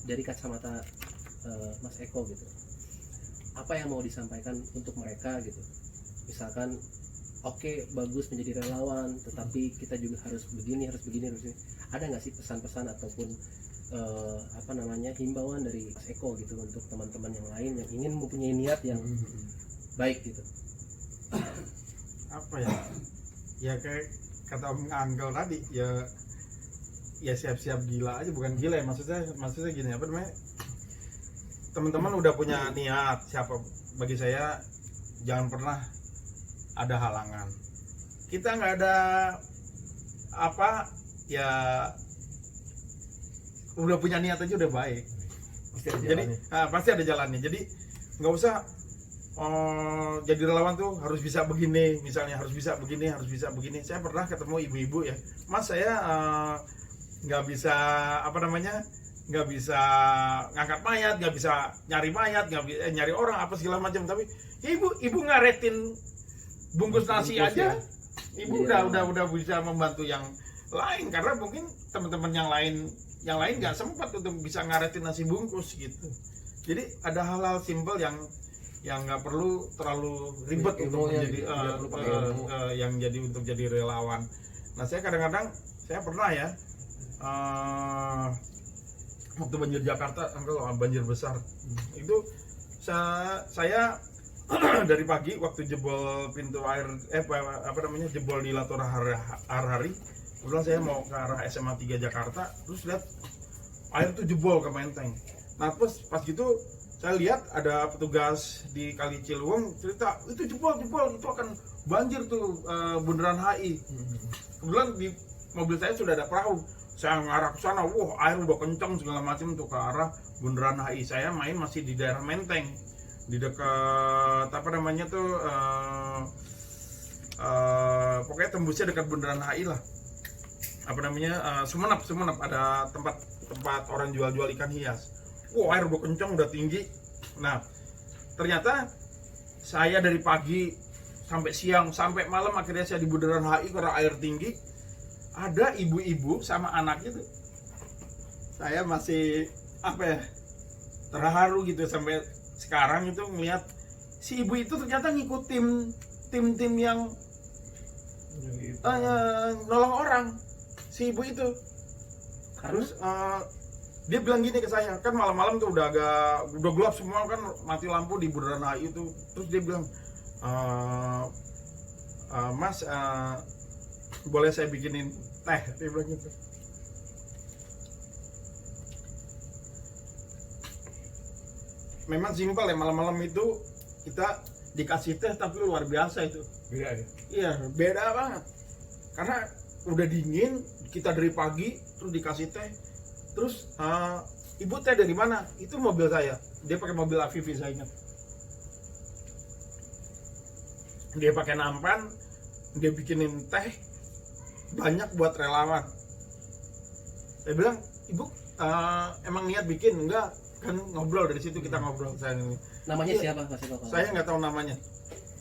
dari kacamata Mas Eko gitu, apa yang mau disampaikan untuk mereka gitu? Misalkan, oke, bagus menjadi relawan, tetapi kita juga harus begini. Ada nggak sih pesan-pesan ataupun himbauan dari Mas Eko gitu untuk teman-teman yang lain yang ingin mempunyai niat yang baik gitu? Apa ya? Ya kayak kata Om Angkel tadi, ya siap-siap gila aja, bukan gila ya, maksudnya gini, apa namanya? Teman-teman udah punya niat, bagi saya jangan pernah ada halangan. Kita nggak ada apa ya, udah punya niat aja udah baik. Pasti ada jalannya. Jadi nggak usah jadi relawan tuh harus bisa begini, misalnya harus bisa begini. Saya pernah ketemu ibu-ibu ya, Mas saya nggak bisa nggak bisa ngangkat mayat, nggak bisa nyari mayat, nggak bisa nyari orang apa segala macam. Tapi ya ibu ngaretin bungkus nasi aja, ibu udah bisa membantu yang lain, karena mungkin teman-teman yang lain nggak sempat untuk bisa ngaretin nasi bungkus gitu. Jadi ada hal-hal simpel yang nggak perlu terlalu ribet untuk menjadi yang jadi untuk jadi relawan. Nah saya kadang-kadang saya pernah ya waktu banjir Jakarta, banjir besar itu saya dari pagi waktu jebol pintu air jebol di Latora Harhari, kebetulan saya mau ke arah SMA 3 Jakarta, terus lihat air tuh jebol ke Menteng. Nah pas gitu saya lihat ada petugas di Kali Ciliwung cerita itu jebol itu akan banjir tuh bundaran HI. Kebetulan di mobil saya sudah ada perahu, saya ngarah ke sana, wah air udah kencang segala macam tuh ke arah bundaran HI. Saya main masih di daerah Menteng, di dekat pokoknya tembusnya dekat bundaran HI lah. Sumenep ada tempat orang jual ikan hias. Wah air udah kencang, udah tinggi. Nah ternyata saya dari pagi sampai siang sampai malam, akhirnya saya di bundaran HI karena air tinggi. Ada ibu-ibu sama anaknya tuh, saya masih terharu gitu sampai sekarang itu ngelihat si ibu itu ternyata ngikutin tim yang nolong orang, si ibu itu. Terus dia bilang gini ke saya, kan malam-malam tuh udah gelap semua kan, mati lampu di bundaran HI itu. Terus dia bilang, Mas boleh saya bikinin teh, dia bilang gitu. Memang simpel ya, malam-malam itu kita dikasih teh, tapi luar biasa itu. Beda ya? Iya, beda banget. Karena udah dingin, kita dari pagi terus dikasih teh. Terus ibu teh dari mana? Itu mobil saya. Dia pakai mobil Avivi, saya ingat. Dia pakai nampan, dia bikinin teh banyak buat relawan. Saya bilang, ibu emang niat bikin? Enggak, kan ngobrol, dari situ kita ngobrol. Namanya siapa Mas Eko? Saya nggak tahu namanya,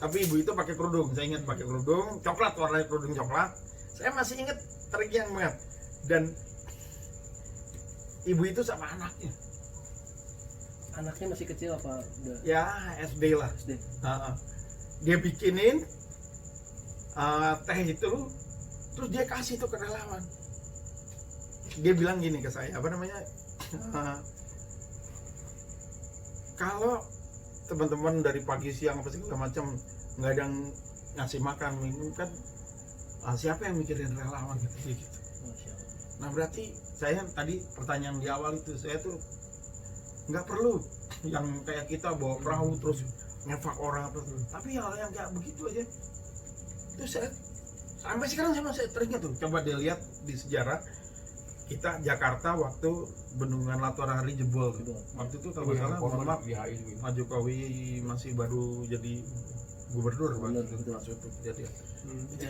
tapi ibu itu pakai kerudung. Saya ingat pakai kerudung coklat, warnanya kerudung coklat. Saya masih ingat triknya banget. Dan ibu itu sama anaknya. Anaknya masih kecil apa udah? Ya SD lah. SD. Dia bikinin teh itu, terus dia kasih itu ke relawan. Dia bilang gini ke saya, kalau teman-teman dari pagi siang apa segala macam nggak ada yang ngasih makan minum kan, siapa yang mikirin relawan gitu. Nah berarti saya tadi pertanyaan di awal itu, saya tuh nggak perlu yang kayak kita bawa perahu terus ngevak orang apa, tapi hal yang kayak begitu aja itu saya sampai sekarang saya teringat tuh. Coba dia lihat di sejarah kita Jakarta waktu bendungan Latora Harhari jebol. Waktu itu kalau nggak salah Pak Jokowi masih baru jadi gubernur waktu itu kejadian.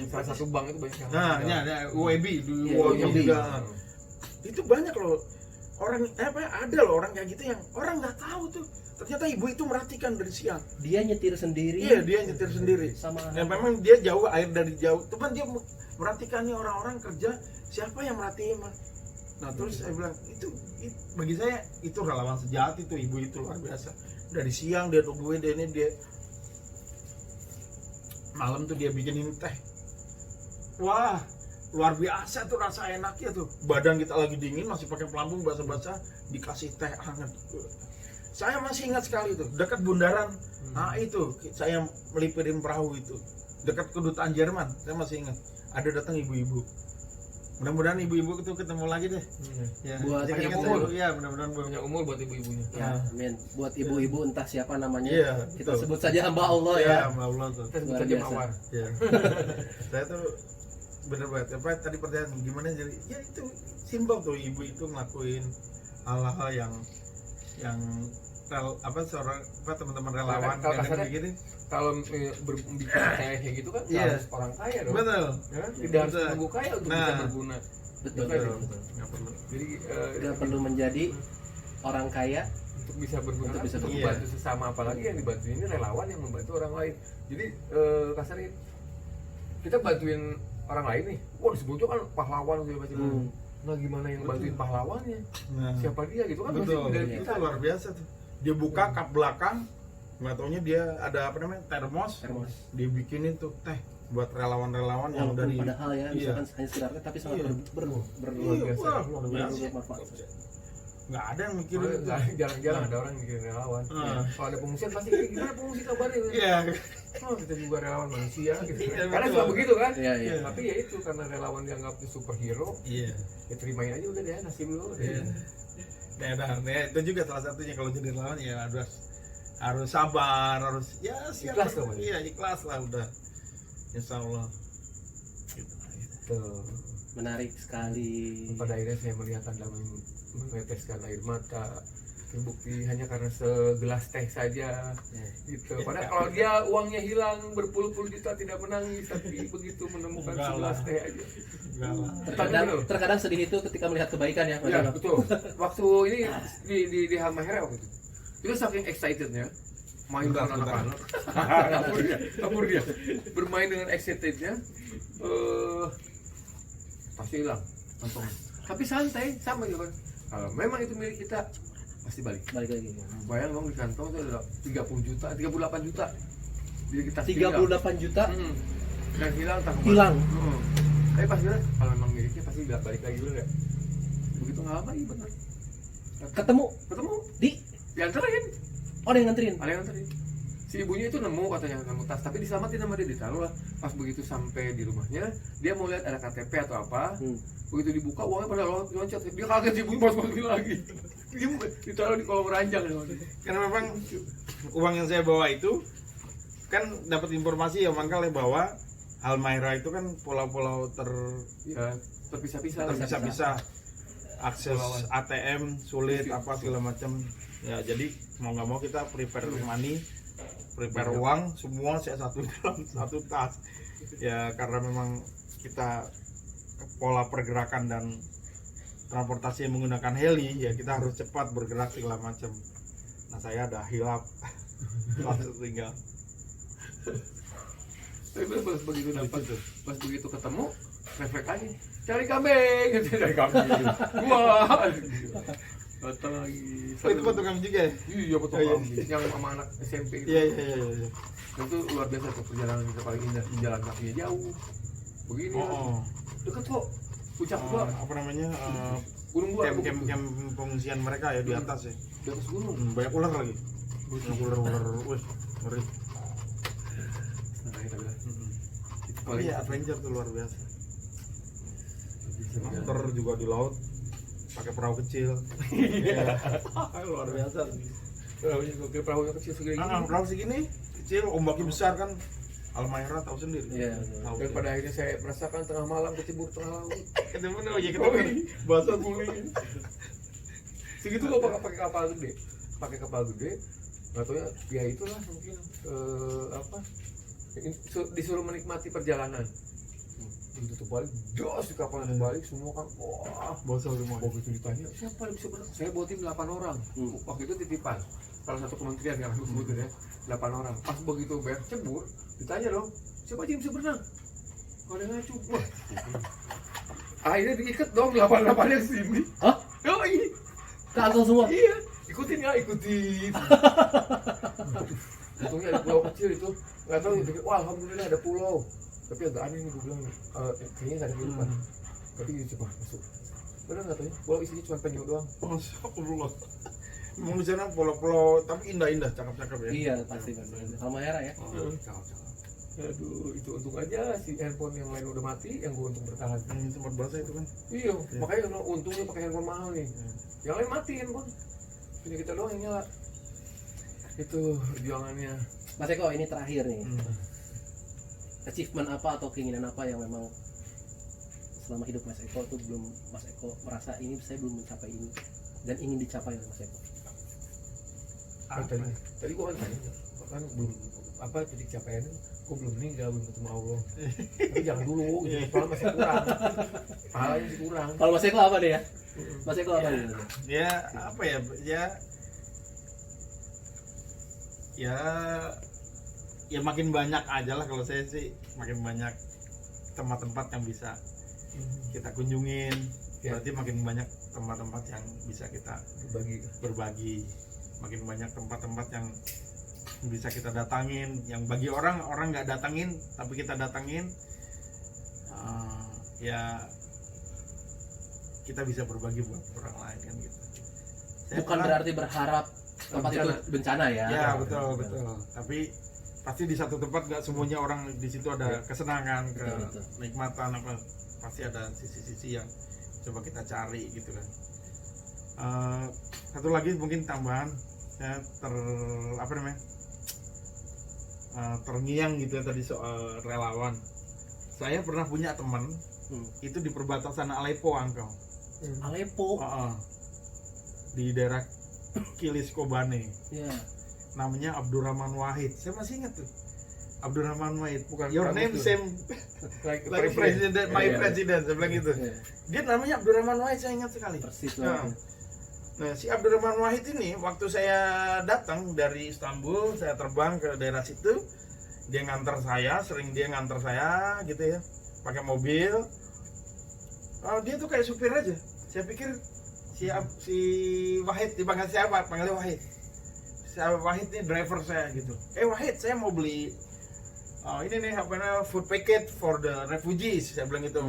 Salah satu bank itu banyak yang UEB juga. Itu banyak loh orang ada loh orang kayak gitu yang orang nggak tahu tuh. Ternyata ibu itu merhatikan dari siang. Dia nyetir sendiri. Iya, dia nyetir sendiri. Dan memang dia jauh, air dari jauh. Cuman dia merhatikan nih orang-orang kerja, siapa yang merhatiin, Nah terus saya bilang bagi saya itu relawan sejati tuh, ibu itu luar biasa. Dari siang dia tungguin dia malam tuh dia bikinin teh. Wah luar biasa tuh rasa enaknya tuh. Badan kita lagi dingin masih pakai pelampung basah-basah dikasih teh hangat. Saya masih ingat sekali tuh dekat bundaran. Nah itu saya melipirin perahu itu dekat kedutaan Jerman. Saya masih ingat ada datang ibu-ibu. Mudah-mudahan ibu-ibu itu ketemu lagi deh. Ya, Buat jadi panjang kan umur. ya mudah-mudahan Banyak umur buat ibu-ibunya. Ya, amin. Buat ibu-ibu entah siapa namanya, Iya, kita betul. sebut saja hamba Allah ya. Ya, Mbak Allah tuh. Kita sebut Luar saja biasa. Mawar. Ya. Saya tuh bener banget. Apa tadi pertanyaan gimana jadi? Ya itu simpel tuh, ibu itu ngelakuin hal-hal yang seorang teman-teman relawan Kalau kadang kasarnya, begini. Kalau bikin teh kayak gitu kan Iya. harus orang kaya dong. Betul. Ya, tidak harus Betul. menunggu kaya untuk Nah. bisa berguna. Betul. Betul. Nggak perlu. Jadi Nggak perlu menjadi orang kaya. untuk bisa berguna, Untuk bisa untuk berguna. membantu sesama, apalagi yang dibantu ini relawan yang membantu orang lain. Jadi kasarnya kita bantuin orang lain nih, wah disebutnya kan pahlawan segala macam. Nah gimana yang bantuin pahlawannya? Nah, Siapa dia gitu kan? betul. Pasti dari Itu kita. luar biasa tuh. Dia buka kap belakang, nggak taunya dia ada termos. Termos. Dia bikinin tuh teh buat relawan-relawan yang Walaupun dari padahal ya, Iya. misalkan hanya sekedar teh, tapi sangat Iya. Luar biasa. wah, luar luar biasa. biasa. Nggak ada yang mikirin itu. Jarang-jarang ada orang yang mikirin relawan. Kalau ada pengungsian pasti gimana pengungsi kabarnya? Iya. Oh, kita juga relawan manusia gitu. Iya, Karena betul. suka begitu kan? Iya, iya. Tapi ya itu karena relawan dianggap superhero, Iya. ya terimain aja udah deh, nasib lu. Iya. Nah, itu juga salah satunya kalau jadi relawan ya harus sabar, harus ya siap. Ikhlas dong, Mas. Iya, ikhlas lah udah. Insya Allah. Gitu. Tuh. Menarik sekali. Pada akhirnya saya melihat Anda meneteskan air mata. Terbukti hanya karena segelas teh saja gitu. Padahal kalau dia uangnya hilang berpuluh-puluh juta tidak menangis, tapi begitu menemukan Enggak segelas lah. teh aja. Enggak lah. Terkadang sedih itu ketika melihat kebaikan ya, Mas Ya Jono. betul. Waktu ini di Halmahera waktu itu saking excitednya main Bentar, dengan anak-anak. kabur dia bermain dengan excitednya, pasti hilang kantong. Tapi santai sama gitu kan. Kalau memang itu milik kita pasti balik. Balik lagi. Bayang dong di kantong itu ada 30 juta, 38 juta. Jadi kita 38 juta dan hilang tak hilang. Tapi pas bilang kalau memang miliknya pasti nggak balik lagi dulu ya. Begitu nggak lama iya benar. Ketemu di Dianterin. ada yang nganterin. Ada yang nganterin. Si ibunya itu nemu katanya nemu tas, tapi diselamatin sama dia, ditaruh lah. Pas begitu sampai di rumahnya, dia mau lihat ada KTP atau apa. Begitu dibuka uangnya pada loncat, dia kaget, si ibunya masukin lagi. Dia ditaruh di kolong ranjang. Karena memang uang yang saya bawa itu kan dapat informasi ya Mangkal ya bahwa Halmahera itu kan pulau-pulau Ya terpisah-pisah. terpisah-pisah, akses Pulauan. ATM sulit Betul. apa segala macam ya. Jadi mau nggak mau kita prepare money, prepare uang semua saya satu dalam satu tas ya, karena memang kita pola pergerakan dan transportasi yang menggunakan heli ya, kita harus cepat bergerak segala macam. Nah saya ada hilap langsung tinggal. Tapi pas begitu dapat, Lucu tuh. pas begitu ketemu, refleks aja. Cari kambing, gitu, cari kambing. Wah, datang lagi. Oh, itu foto kami juga ya? Iya betul Oh, iya. kambing. Yang sama anak SMP itu. Iya iya iya. Dan itu luar biasa tuh perjalanan kita paling indah, jalan kakinya jauh. Begini, Oh, deket kok. Puncak oh. gua, Apa namanya? gunung gua. Camp pengungsian mereka ya di atas ya. Di atas gunung. Banyak ular lagi. Banyak ular, wih, ngeri. Nah, kita bilang. Itu Oh iya, adventure tuh luar biasa. bisa Motor juga di laut, pakai perahu kecil. Iya. Luar biasa. perahu yang kecil segini. Perahu segini kecil, ombaknya besar kan. Halmahera tahu sendiri. Iya. Tahu. Dan pada akhirnya saya merasakan tengah malam kecebur tengah laut. Ketemu nih, oh iya ketemu. Bahasa guling. Segitu gua pakai kapal gede. Pakai kapal gede. Nggak tahu ya itulah mungkin apa? Disuruh menikmati perjalanan. Begitu balik, dos di kapal balik semua kan, wah, Bosol semua. begitu ditanya siapa yang bisa berenang? Saya bawa tim 8 orang. Waktu itu titipan salah satu kementerian yang aku sebutin ya, 8 orang. Pas begitu bayar cebur, ditanya dong, siapa aja yang bisa berenang? Kalau ada ngacu, wah, Akhirnya diikat dong 8-8 yang sini. Hah? Oh iya. Ke ankle semua? Iya, ikutin ya, ikutin. Untungnya ada pulau kecil itu, nggak tahu gitu. Wah, alhamdulillah ada pulau. Tapi agak aneh nih gue bilang, kayaknya nggak ada kehidupan. Tapi coba masuk. Udah nggak tahu ya, pulau isinya cuma penyu doang. Astagfirullah. Emang di sana pulau-pulau tapi indah-indah, cakep-cakep ya. Iya pasti benar. Halmahera ya. Cakep. Aduh, itu untung aja si handphone yang lain udah mati, yang gue untung bertahan. Yang sempat basah itu kan. Iya, makanya kalau untungnya pakai handphone mahal nih. Yang lain mati handphone. Punya kita doang yang nyala. Itu perjuangannya. Mas Eko ini terakhir nih. Hmm. Achievement apa atau keinginan apa yang memang selama hidup Mas Eko tuh belum Mas Eko merasa ini saya belum mencapai ini dan ingin dicapai oleh Mas Eko. Tadi gua kan belum apa titik capaiannya, gua belum meninggal, belum ketemu Allah. Tapi jangan dulu, gitu. Soalnya masih kurang. Pahalanya masih kurang. Kalau Mas Eko apa deh ya? Mas Eko apa nih? Ya apa ya, ya makin banyak aja lah kalau saya sih, makin banyak tempat-tempat yang bisa kita kunjungin. Ya. Berarti makin banyak tempat-tempat yang bisa kita berbagi, makin banyak tempat-tempat yang bisa kita datangin, yang bagi orang nggak datangin tapi kita datangin. Ya kita bisa berbagi buat orang lain kan gitu. Bukan berarti berharap tempat itu bencana ya. Ya betul. Tapi pasti di satu tempat nggak semuanya orang di situ ada kesenangan, Betul. kenikmatan apa. Pasti ada sisi-sisi yang coba kita cari gitu kan. Satu lagi mungkin tambahan, saya terngiang gitu ya tadi soal relawan. Saya pernah punya teman itu di perbatasan Aleppo, Angkel. Aleppo. Di daerah Kilis Kobane. Iya. Namanya Abdurrahman Wahid. Saya masih ingat tuh. Abdurrahman Wahid. Bukan Your name itu. same Like like president, my Iya. president. Saya bilang gitu. Iya. Dia namanya Abdurrahman Wahid, saya ingat sekali. Persis Nah, banget. nah, si Abdurrahman Wahid ini waktu saya datang dari Istanbul, saya terbang ke daerah situ, dia nganter saya, sering dia nganter saya gitu ya, pakai mobil. Dia tuh kayak supir aja. Saya pikir si Wahid dipanggil siapa? Panggilnya Wahid. Si Wahid ini driver saya gitu. Wahid, saya mau beli ini nih apa namanya food packet for the refugees. Saya bilang gitu.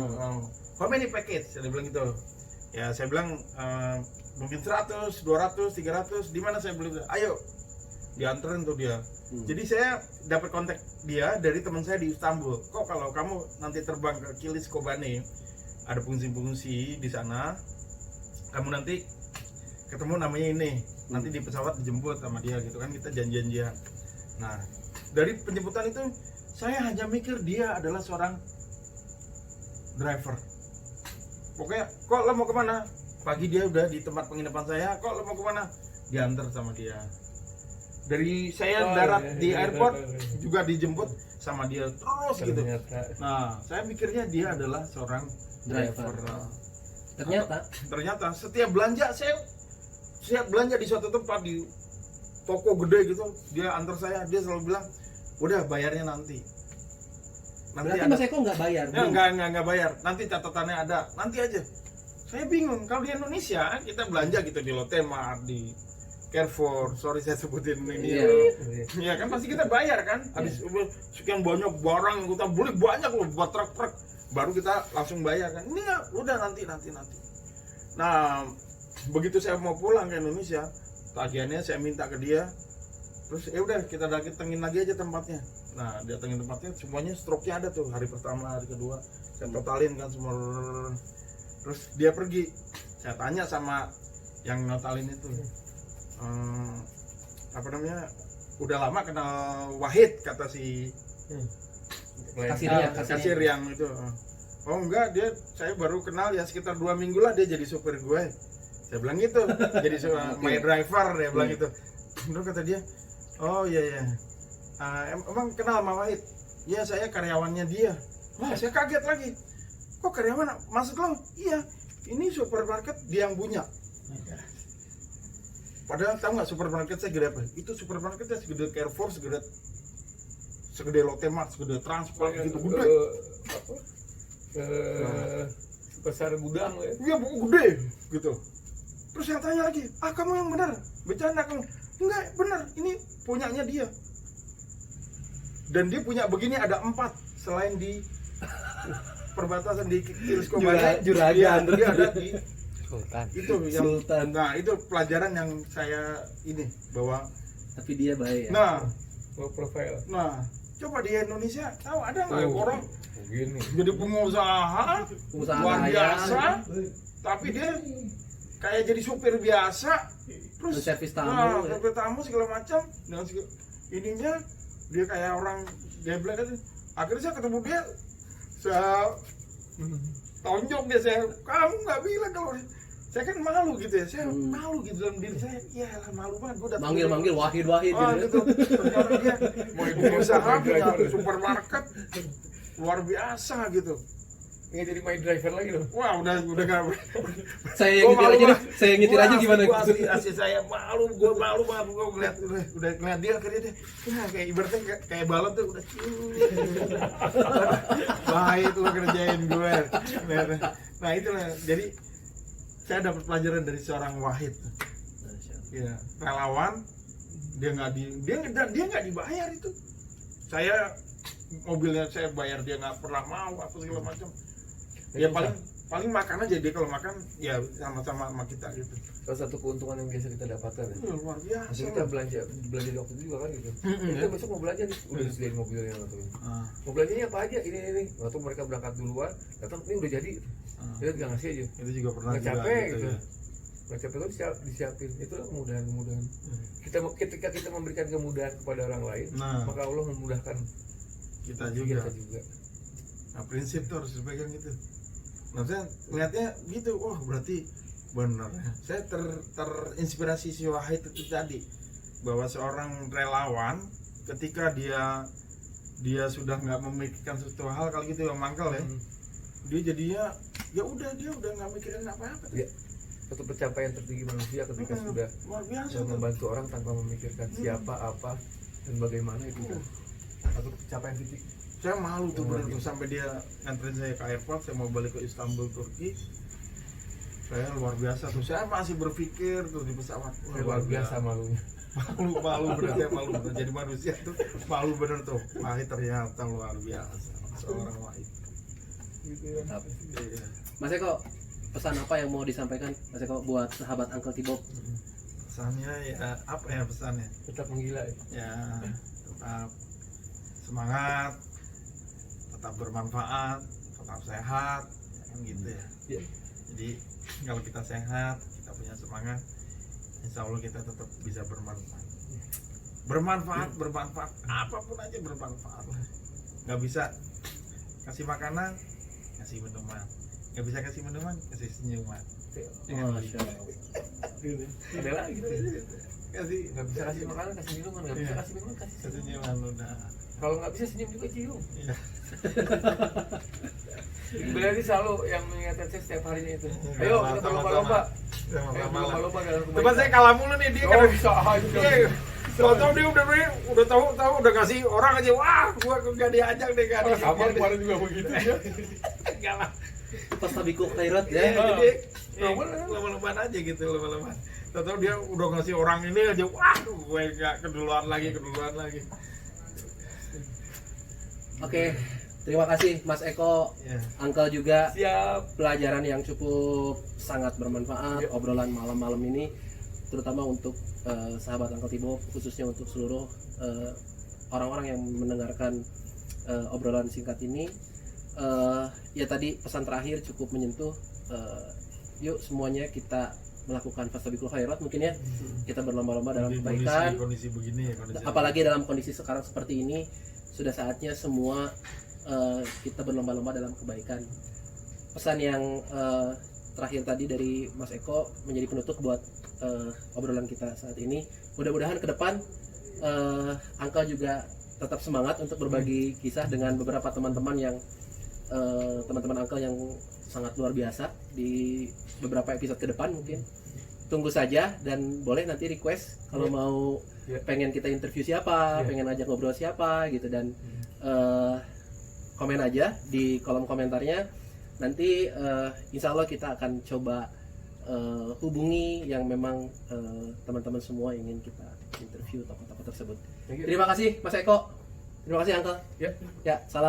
How many packets? Saya bilang gitu. Ya saya bilang mungkin 100, 200, 300. Di mana saya beli? Ayo, dianterin tuh dia. Jadi saya dapat kontak dia dari teman saya di Istanbul. Kok kalau kamu nanti terbang ke Kilis Kobane, ada pengungsi-pengungsi di sana, kamu nanti ketemu namanya ini. Nanti di pesawat dijemput sama dia gitu kan, kita janjian dia. Nah, dari penjemputan itu saya hanya mikir dia adalah seorang driver. Pokoknya, kok lo mau kemana? Pagi dia udah di tempat penginapan saya, kok lo mau kemana? Diantar sama dia. Dari saya darat di airport juga dijemput sama dia terus gitu. Nah, saya pikirnya dia adalah seorang driver. Ternyata setiap belanja saya belanja di suatu tempat di toko gede gitu, dia antar saya, dia selalu bilang, udah bayarnya nanti. Berarti Mas Eko nggak bayar? Nggak bayar. Nanti catatannya ada. Nanti aja. Saya bingung. Kalau di Indonesia kita belanja gitu di Lotte Mart, di Carrefour. Sorry saya sebutin ini. Ya kan pasti kita bayar kan. Habis sekian banyak barang yang kita beli banyak loh buat truk-truk. Baru kita langsung bayar kan. Ini nggak. Udah nanti. Nah begitu saya mau pulang ke Indonesia, tagihannya saya minta ke dia. Terus udah kita datengin lagi aja tempatnya. Nah, datengin tempatnya semuanya struknya ada tuh. Hari pertama, hari kedua saya totalin kan semua. Terus dia pergi. Saya tanya sama yang notalin itu. Udah lama kenal Wahid, kata si kasir yang itu. Oh enggak, saya baru kenal ya sekitar 2 minggu lah dia jadi supir gue. Saya bilang gitu. Jadi my driver, dia bilang gitu. Terus kata dia, oh iya. Emang kenal sama Wahid? Iya, saya karyawannya dia. Wah, saya kaget lagi. Kok karyawan? Maksud lo? Iya, ini supermarket dia yang punya. Padahal tahu nggak supermarket saya gede apa? Itu supermarketnya segede Carrefour, segede Lotte Mart, segede Transport gitu gede. besar gudang ya. Iya buku gede gitu. Terus saya tanya lagi, kamu yang benar, bercanda kamu? Enggak, benar, ini punyanya dia. Dan dia punya begini ada 4 selain di perbatasan di Kiriskobane. Juragan. Dia ada di Sultan. itu yang Sultan. Nah itu pelajaran yang saya ini bawa. Tapi dia baik ya. Nah, Low profile. coba di Indonesia tahu ada nggak orang Begini. jadi pengusaha Pengusaha luar kaya. biasa, tapi dia kayak jadi supir biasa, terus Servis tamu, nah, ya. servis tamu segala macam, dan ininya dia kayak orang geblek kan. Akhirnya saya ketemu dia, saya tonjok dia, kamu nggak bilang kalau saya kan malu gitu ya, saya malu gitu dalam diri saya, ya lah malu banget, gue udah Manggil Wahid gitu. Ternyata dia pengusaha punya driver. supermarket luar biasa gitu. Ini jadi my driver lagi loh. Wah udah nggak. Saya yang nyetir aja deh. Saya yang nyetir aja gimana Gua gitu. asli saya gue malu banget, gue ngeliat udah ngeliat dia akhirnya deh, kayak ibaratnya kayak balon tuh udah baik lo kerjain gue. Nah itulah, jadi saya dapat pelajaran dari seorang Wahid. Ya, relawan, dia nggak dibayar itu. Saya mobilnya saya bayar, dia nggak pernah mau apa segala macam. Ya paling makan aja, dia kalau makan ya sama-sama sama kita gitu. Salah satu keuntungan yang biasa kita dapatkan ya. Luar biasa. Nanti kita belanja di waktu itu juga kan gitu. Kita besok mau belanja nih, udah disediain mobilnya atau ini. Mau belanjanya apa aja? Ini. Waktu mereka berangkat duluan, datang ini udah jadi. Dia tinggal ngasih aja. Itu juga pernah Nggak juga capek gitu gitu. ya. Nggak capek kan disiapin. Itulah kemudahan. Ketika kita memberikan kemudahan kepada orang lain, Nah. maka Allah memudahkan Kita juga. kita juga. Nah, prinsip tuh harus dipegang gitu. Nah, saya lihatnya gitu, berarti benar. Saya terinspirasi si Wahid itu tadi, bahwa seorang relawan ketika dia sudah nggak memikirkan sesuatu hal, kalau gitu yang mangkal ya, dia jadinya ya udah, dia udah nggak mikirin apa-apa. Ya. Satu pencapaian tertinggi manusia ketika sudah Luar biasa tuh. membantu orang tanpa memikirkan siapa, apa, dan bagaimana itu kan satu pencapaian titik. Saya malu tuh bener tuh, sampai dia nganterin saya ke airport, saya mau balik ke Istanbul, Turki. Saya luar biasa tuh, saya masih berpikir tuh di pesawat, Luar biasa malunya. malu bener, saya malu bener, jadi manusia tuh malu bener tuh. Wahid ternyata luar biasa, seorang Wahid. Gitu ya. Iya. Mas Eko, pesan apa yang mau disampaikan Mas Eko buat sahabat Uncle Tibob? Pesannya ya apa ya pesannya? Tetap menggila ya. Ya tetap semangat, tetap bermanfaat, tetap sehat, kan gitu ya. Iya. Jadi kalau kita sehat, kita punya semangat, insya Allah kita tetap bisa bermanfaat. Bermanfaat, apapun aja bermanfaat lah. Nggak bisa kasih makanan, kasih minuman. Nggak bisa kasih minuman, kasih senyuman. Masya Allah. Ada lagi gitu. Kasih, Nggak bisa kasih makanan, kasih minuman. Nggak bisa Iya. kasih minuman, kasih kasih senyum. senyuman udah. Kalau nggak bisa senyum juga cium. Iya. Berarti selalu yang mengingatkan saya setiap harinya itu. Iya, Ayo kita berlomba-lomba. Sama-sama. Ayo berlomba-lomba dalam kebaikan. Coba saya kalah mulu nih dia Oh, kan. bisa aja. Iya. Tahu dia udah tahu udah ngasih orang aja, wah gua nggak diajak deh kan. Sama kemarin juga begitu ya. Enggak lah. Pas tabiku khairat Ya, ya. jadi Lomba-lomba. lomba-lombaan aja gitu, lomba-lomba. Tahu dia udah ngasih orang ini aja, wah gue nggak keduluan lagi. Oke, terima kasih Mas Eko, Ya. Uncle juga. Siap. Pelajaran yang cukup sangat bermanfaat, Ya. obrolan malam-malam ini, terutama untuk sahabat Uncle Tibob, khususnya untuk seluruh orang-orang yang mendengarkan obrolan singkat ini. Ya tadi pesan terakhir cukup menyentuh. Yuk semuanya kita melakukan fastabikul khairat, mungkin ya kita berlomba-lomba dalam Di kebaikan. kondisi begini ya, kondisi. Apalagi dalam kondisi sekarang seperti ini, sudah saatnya semua kita berlomba-lomba dalam kebaikan. Pesan yang terakhir tadi dari Mas Eko menjadi penutup buat obrolan kita saat ini. Mudah-mudahan ke depan Angka juga tetap semangat untuk berbagi kisah dengan beberapa teman-teman yang teman-teman Angka yang sangat luar biasa di beberapa episode ke depan mungkin. Tunggu saja dan boleh nanti request kalau mau pengen kita interview siapa, pengen ajak ngobrol siapa gitu, dan komen aja di kolom komentarnya Nanti insya Allah kita akan coba hubungi yang memang teman-teman semua ingin kita interview tokoh-tokoh tersebut. Thank you. Terima kasih Mas Eko. Terima kasih Uncle. Ya. Ya, salam.